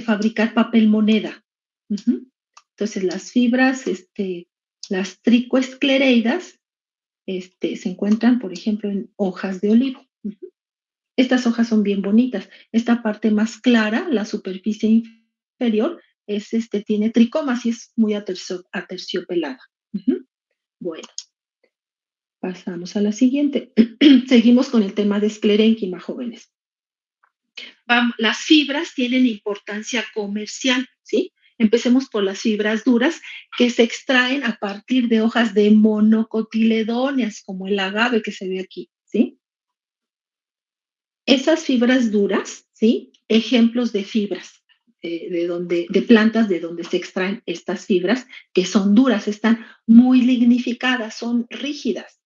fabricar papel moneda. Entonces las fibras, las tricoesclereidas, se encuentran, por ejemplo, en hojas de olivo. Estas hojas son bien bonitas. Esta parte más clara, la superficie inferior, tiene tricomas y es muy aterciopelada. Bueno, pasamos a la siguiente. Seguimos con el tema de esclerénquima, jóvenes. Las fibras tienen importancia comercial, ¿sí? Empecemos por las fibras duras que se extraen a partir de hojas de monocotiledóneas, como el agave que se ve aquí, ¿sí? Esas fibras duras, ¿sí? Ejemplos de fibras, de plantas de donde se extraen estas fibras, que son duras, están muy lignificadas, son rígidas.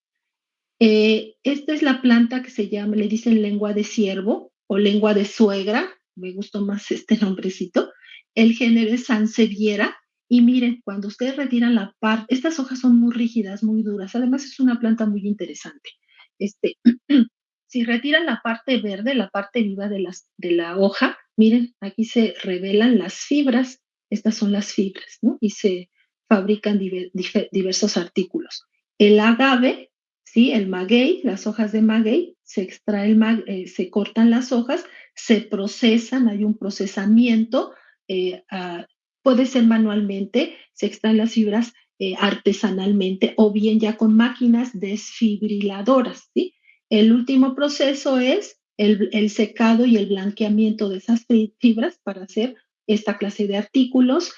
Esta es la planta que se llama, le dicen lengua de ciervo o lengua de suegra, me gustó más este nombrecito. El género es Sansevieria. Y miren, cuando ustedes retiran la parte, estas hojas son muy rígidas, muy duras, además es una planta muy interesante. Si retiran la parte verde, la parte viva de la hoja, miren, aquí se revelan las fibras, estas son las fibras, ¿no? Y se fabrican diversos artículos. El agave, ¿sí? El maguey, las hojas de maguey, se extrae se cortan las hojas, se procesan, hay un procesamiento, puede ser manualmente, se extraen las fibras artesanalmente o bien ya con máquinas desfibriladoras, ¿sí? El último proceso es el secado y el blanqueamiento de esas fibras para hacer esta clase de artículos,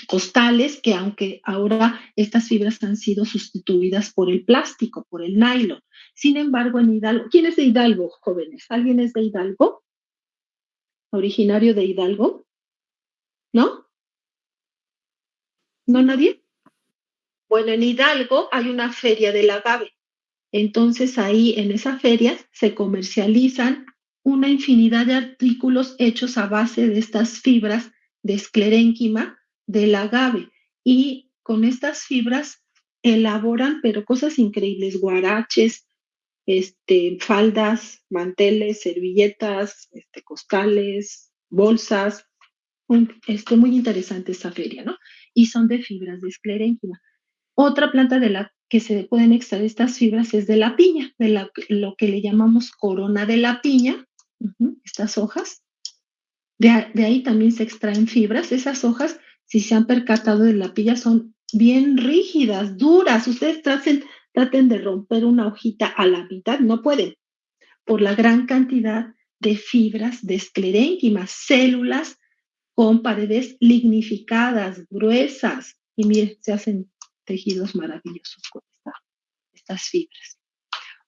costales, que aunque ahora estas fibras han sido sustituidas por el plástico, por el nylon. Sin embargo, en Hidalgo, ¿quién es de Hidalgo, jóvenes? ¿Alguien es de Hidalgo? ¿Originario de Hidalgo? ¿No? ¿No nadie? Bueno, en Hidalgo hay una feria del agave. Entonces ahí en esa feria se comercializan una infinidad de artículos hechos a base de estas fibras de esclerénquima del agave. Y con estas fibras elaboran, pero cosas increíbles, guaraches, faldas, manteles, servilletas, costales, bolsas. Muy interesante esa feria, ¿no? Y son de fibras de esclerénquima. Otra planta de la que se pueden extraer estas fibras es de la piña, lo que le llamamos corona de la piña, estas hojas. De ahí también se extraen fibras. Esas hojas, si se han percatado de la piña, son bien rígidas, duras. Ustedes traten de romper una hojita a la mitad, no pueden, por la gran cantidad de fibras de esclerénquima, células con paredes lignificadas, gruesas, y miren, se hacen tejidos maravillosos con estas fibras.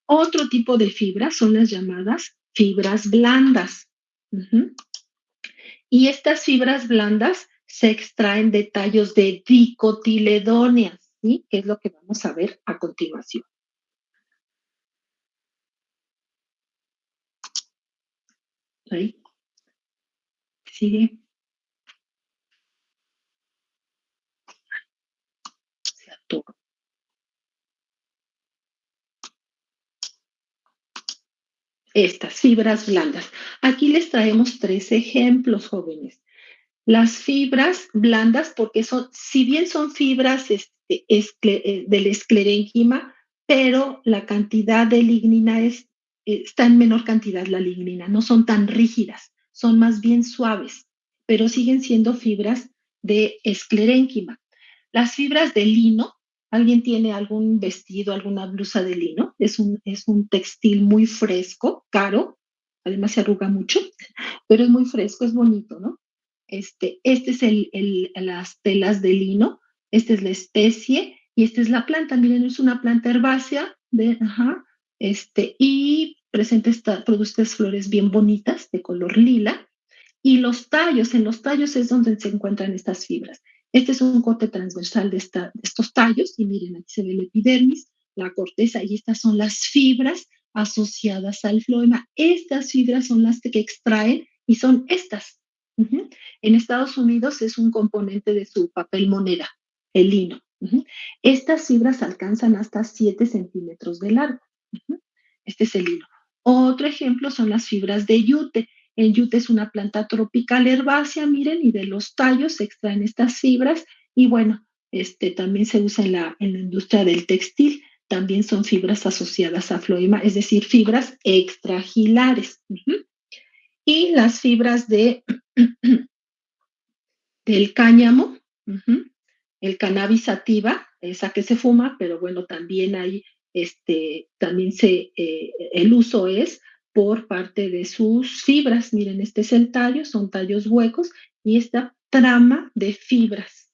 Otro tipo de fibras son las llamadas fibras blandas. Y estas fibras blandas se extraen de tallos de dicotiledóneas, ¿sí? Que es lo que vamos a ver a continuación. Ahí. Sigue. Se atoró. Estas fibras blandas. Aquí les traemos 3 ejemplos, jóvenes. Las fibras blandas, porque son, si bien son fibras del esclerénquima, pero la cantidad de lignina está en menor cantidad la lignina, no son tan rígidas, son más bien suaves, pero siguen siendo fibras de esclerénquima. Las fibras de lino, ¿alguien tiene algún vestido, alguna blusa de lino? Es un textil muy fresco, caro, además se arruga mucho, pero es muy fresco, es bonito, ¿no? Este es las telas de lino, esta es la especie y esta es la planta. Miren, es una planta herbácea y produce estas flores bien bonitas de color lila. Y los tallos, en los tallos es donde se encuentran estas fibras. Este es un corte transversal de estos tallos y miren, aquí se ve el epidermis, la corteza y estas son las fibras asociadas al floema. Estas fibras son las que extraen y son estas. En Estados Unidos es un componente de su papel moneda, el lino. Estas fibras alcanzan hasta 7 centímetros de largo. Este es el lino. Otro ejemplo son las fibras de yute. El yute es una planta tropical herbácea, miren, y de los tallos se extraen estas fibras y bueno, también se usa en la industria del textil. También son fibras asociadas a floema, es decir, fibras extrahilares. Y las fibras del cáñamo, el cannabis sativa, esa que se fuma, pero bueno, también hay, también el uso es por parte de sus fibras. Miren, este es el tallo, son tallos huecos, y esta trama de fibras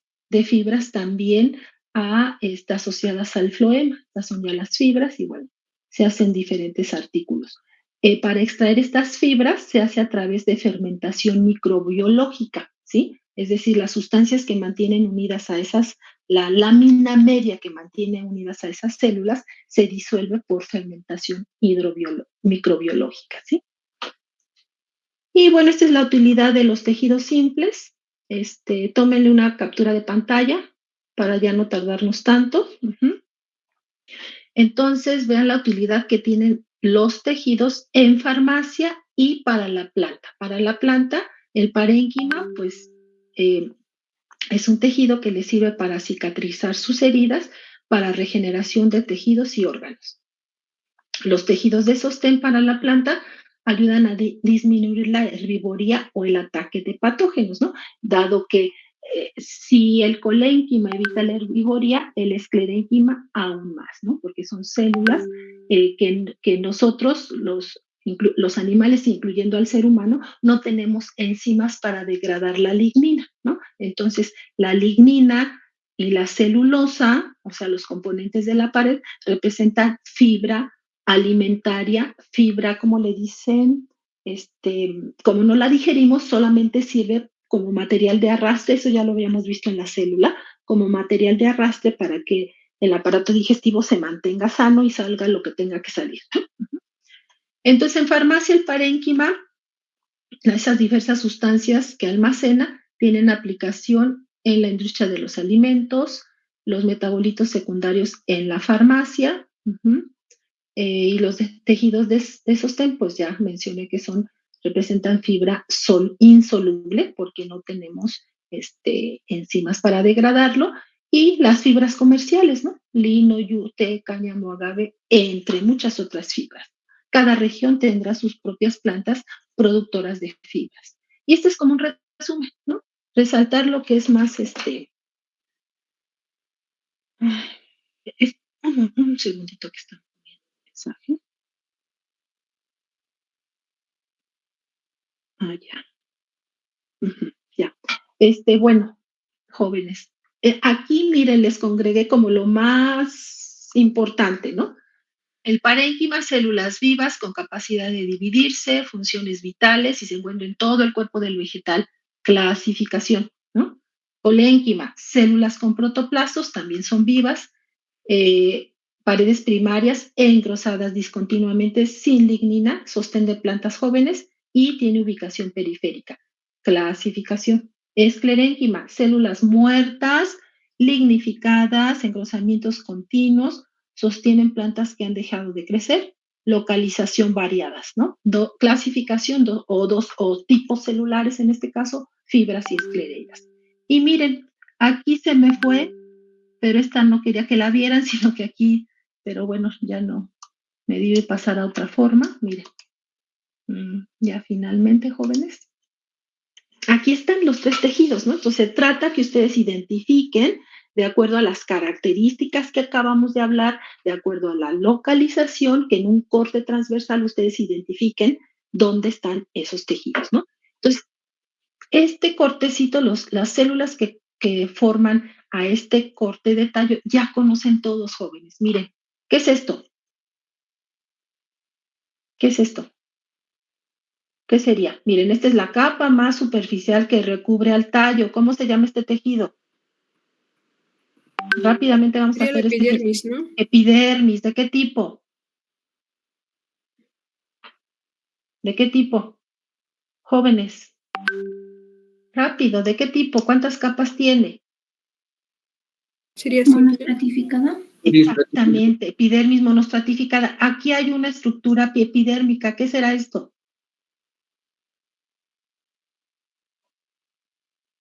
también está asociadas al floema. Estas son ya las fibras y bueno, se hacen diferentes artículos. Para extraer estas fibras se hace a través de fermentación microbiológica, ¿sí? Es decir, las sustancias que mantienen unidas a la lámina media que mantiene unidas a esas células, se disuelve por fermentación microbiológica, ¿sí? Y bueno, esta es la utilidad de los tejidos simples. Tómenle una captura de pantalla para ya no tardarnos tanto. Entonces, vean la utilidad que tienen los tejidos en farmacia y para la planta. Para la planta, el parénquima, pues, es un tejido que le sirve para cicatrizar sus heridas, para regeneración de tejidos y órganos. Los tejidos de sostén para la planta ayudan a disminuir la herbivoría o el ataque de patógenos, ¿no? Dado que si el colénquima evita la herbivoría, el esclerénquima aún más, ¿no? Porque son células que nosotros, los animales, incluyendo al ser humano, no tenemos enzimas para degradar la lignina, ¿no? Entonces, la lignina y la celulosa, o sea, los componentes de la pared, representan fibra alimentaria, fibra, como le dicen, como no la digerimos, solamente sirve como material de arrastre, eso ya lo habíamos visto en la célula, como material de arrastre para que el aparato digestivo se mantenga sano y salga lo que tenga que salir. Entonces, en farmacia, el parénquima, esas diversas sustancias que almacena, tienen aplicación en la industria de los alimentos, los metabolitos secundarios en la farmacia, y los tejidos de sostén, pues ya mencioné que representan fibra insoluble porque no tenemos enzimas para degradarlo, y las fibras comerciales, ¿no? Lino, yute, cáñamo, agave, entre muchas otras fibras. Cada región tendrá sus propias plantas productoras de fibras. Y este es como un resumen, ¿no? Resaltar lo que es más un segundito que está poniendo un mensaje. Ya. Ya. Bueno, jóvenes, Aquí, miren, les congregué como lo más importante, ¿no? El parénquima, células vivas con capacidad de dividirse, funciones vitales y se encuentran en todo el cuerpo del vegetal. Clasificación, ¿no? Colénquima, células con protoplastos, también son vivas, paredes primarias e engrosadas discontinuamente sin lignina, sostén de plantas jóvenes y tiene ubicación periférica. Clasificación. Esclerénquima, células muertas, lignificadas, engrosamientos continuos, sostienen plantas que han dejado de crecer, localización variadas, ¿no? Clasificación o tipos celulares, en este caso, fibras y esclereidas. Y miren, aquí se me fue, pero esta no quería que la vieran, sino que aquí, pero bueno, ya no, me debe pasar a otra forma, miren. Ya finalmente, jóvenes. Aquí están los 3 tejidos, ¿no? Entonces se trata que ustedes identifiquen de acuerdo a las características que acabamos de hablar, de acuerdo a la localización, que en un corte transversal ustedes identifiquen dónde están esos tejidos, ¿no? Entonces, este cortecito, las células que forman a este corte de tallo, ya conocen todos, jóvenes. Miren, ¿qué es esto? ¿Qué es esto? ¿Qué sería? Miren, esta es la capa más superficial que recubre al tallo. ¿Cómo se llama este tejido? Rápidamente vamos a Sería la hacer epidermis, ¿no? Epidermis, ¿de qué tipo? ¿De qué tipo? Jóvenes. Rápido, ¿de qué tipo? ¿Cuántas capas tiene? Sería simple. Monoestratificada. Exactamente, epidermis monostratificada. Aquí hay una estructura epidérmica. ¿Qué será esto?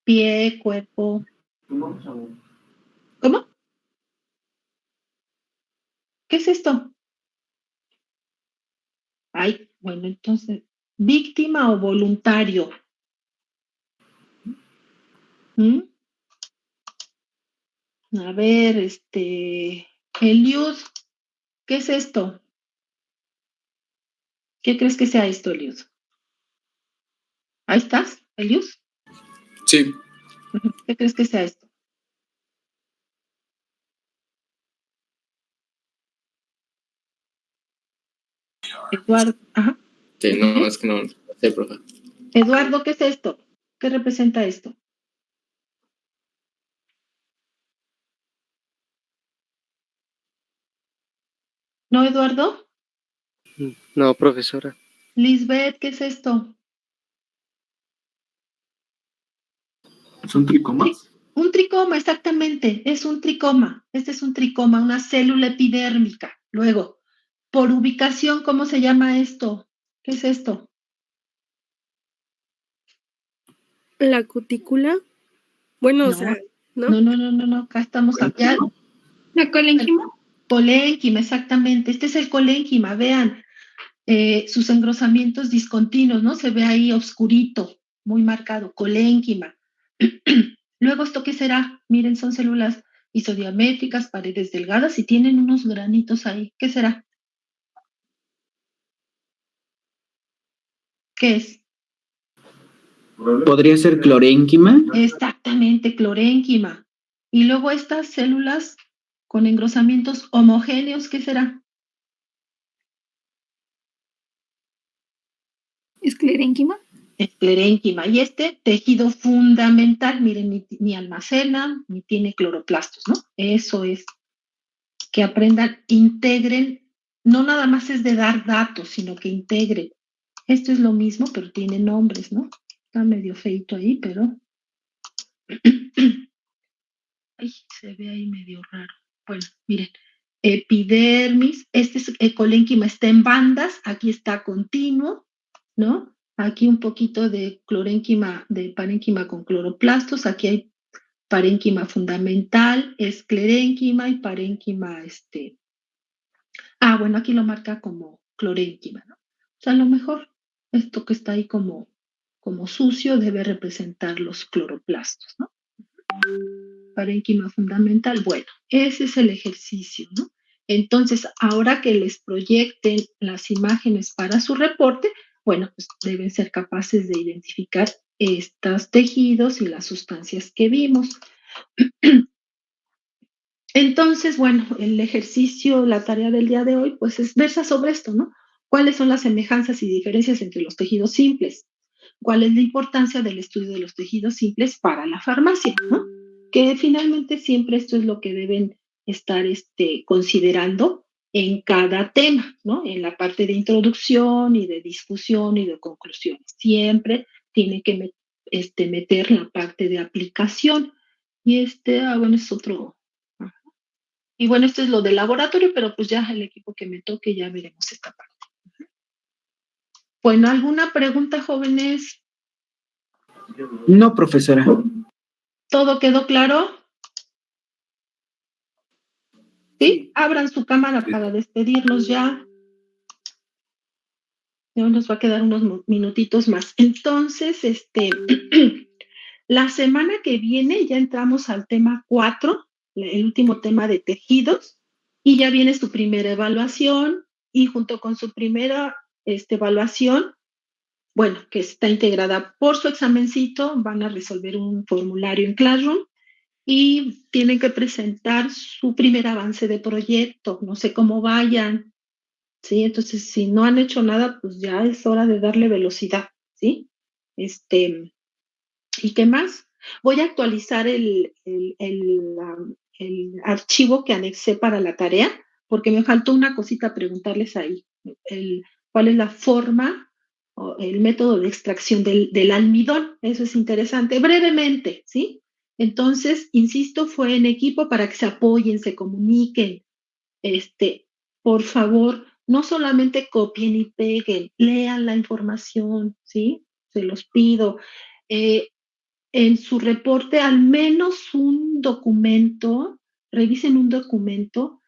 Pie, cuerpo. ¿Cómo? ¿Qué es esto? Ay, bueno, entonces, víctima o voluntario. ¿Mm? A ver, Eliud, ¿qué es esto? ¿Qué crees que sea esto, Eliud? Ahí estás, Eliud. Sí. ¿Qué crees que sea esto? Eduardo, ajá. Sí, no, es que no sé, profe. Eduardo, ¿qué es esto? ¿Qué representa esto? ¿No, Eduardo? No, profesora. Lisbeth, ¿qué es esto? ¿Son tricomas? Un tricoma, exactamente, es un tricoma. Este es un tricoma, una célula epidérmica. Luego, por ubicación, ¿cómo se llama esto? ¿Qué es esto? La cutícula. Bueno, No, o sea, ¿no? no, acá estamos ya. ¿La colénquima? Colénquima, exactamente. Este es el colénquima, vean, sus engrosamientos discontinuos, ¿no? Se ve ahí oscurito, muy marcado, colénquima. Luego, ¿esto qué será? Miren, son células isodiamétricas, paredes delgadas y tienen unos granitos ahí. ¿Qué será? ¿Qué es? ¿Podría ser clorénquima? Exactamente, clorénquima. Y luego estas células con engrosamientos homogéneos, ¿qué será? ¿Esclerénquima? Esclerénquima. Y este tejido fundamental, miren, ni almacena, ni tiene cloroplastos, ¿no? Eso es. Que aprendan, integren, no nada más es de dar datos, sino que integren. Esto es lo mismo, pero tiene nombres, ¿no? Está medio feito ahí, pero... Ay, se ve ahí medio raro. Bueno, miren, epidermis, este es colénquima, está en bandas, aquí está continuo, ¿no? Aquí un poquito de clorénquima, de parénquima con cloroplastos, aquí hay parénquima fundamental, esclerénquima y parénquima, bueno, aquí lo marca como clorénquima, ¿no? O sea, a lo mejor esto que está ahí como sucio debe representar los cloroplastos, ¿no? Parénquima fundamental. Bueno, ese es el ejercicio, ¿no? Entonces, ahora que les proyecten las imágenes para su reporte, bueno, pues deben ser capaces de identificar estos tejidos y las sustancias que vimos. Entonces, bueno, el ejercicio, la tarea del día de hoy, pues versa sobre esto, ¿no? ¿Cuáles son las semejanzas y diferencias entre los tejidos simples? ¿Cuál es la importancia del estudio de los tejidos simples para la farmacia, ¿no? Que finalmente siempre esto es lo que deben estar considerando en cada tema, ¿no? En la parte de introducción y de discusión y de conclusión. Siempre tiene que meter la parte de aplicación. Y bueno, es otro. Y bueno, esto es lo del laboratorio, pero pues ya el equipo que me toque ya veremos esta parte. Bueno, ¿alguna pregunta, jóvenes? No, profesora. ¿Todo quedó claro? ¿Sí? Abran su cámara para despedirnos ya. Ya nos va a quedar unos minutitos más. Entonces, la semana que viene ya entramos al tema 4, el último tema de tejidos, y ya viene su primera evaluación, y junto con su primera evaluación, bueno, que está integrada por su examencito, van a resolver un formulario en Classroom y tienen que presentar su primer avance de proyecto. No sé cómo vayan, ¿sí? Entonces, si no han hecho nada, pues ya es hora de darle velocidad, ¿sí? ¿Y qué más? Voy a actualizar el archivo que anexé para la tarea, porque me faltó una cosita preguntarles ahí. ¿Cuál es la forma o el método de extracción del almidón? Eso es interesante. Brevemente, ¿sí? Entonces, insisto, fue en equipo para que se apoyen, se comuniquen. Por favor, no solamente copien y peguen, lean la información, ¿sí? Se los pido. En su reporte, al menos un documento, revisen un documento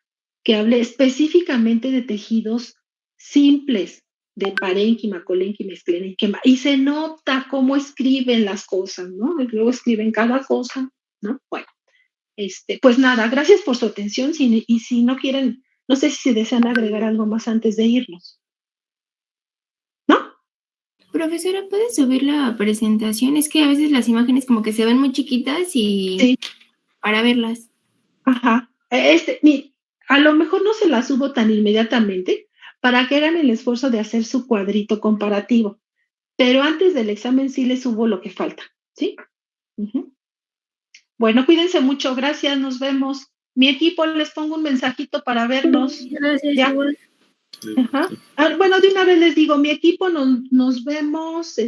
que hable específicamente de tejidos simples, de parénquima, colénquima, esclerénquima, y se nota cómo escriben las cosas, ¿no? Y luego escriben cada cosa, ¿no? Bueno, pues nada, gracias por su atención, y si no quieren, no sé si desean agregar algo más antes de irnos. ¿No? Profesora, ¿puedes subir la presentación? Es que a veces las imágenes como que se ven muy chiquitas y Sí. Para verlas. Ajá. A lo mejor no se la subo tan inmediatamente para que hagan el esfuerzo de hacer su cuadrito comparativo, pero antes del examen sí les subo lo que falta, ¿sí? Uh-huh. Bueno, cuídense mucho, gracias, nos vemos. Mi equipo, les pongo un mensajito para vernos. Gracias, ¿Ya? igual. Ajá. Bueno, de una vez les digo, mi equipo nos vemos,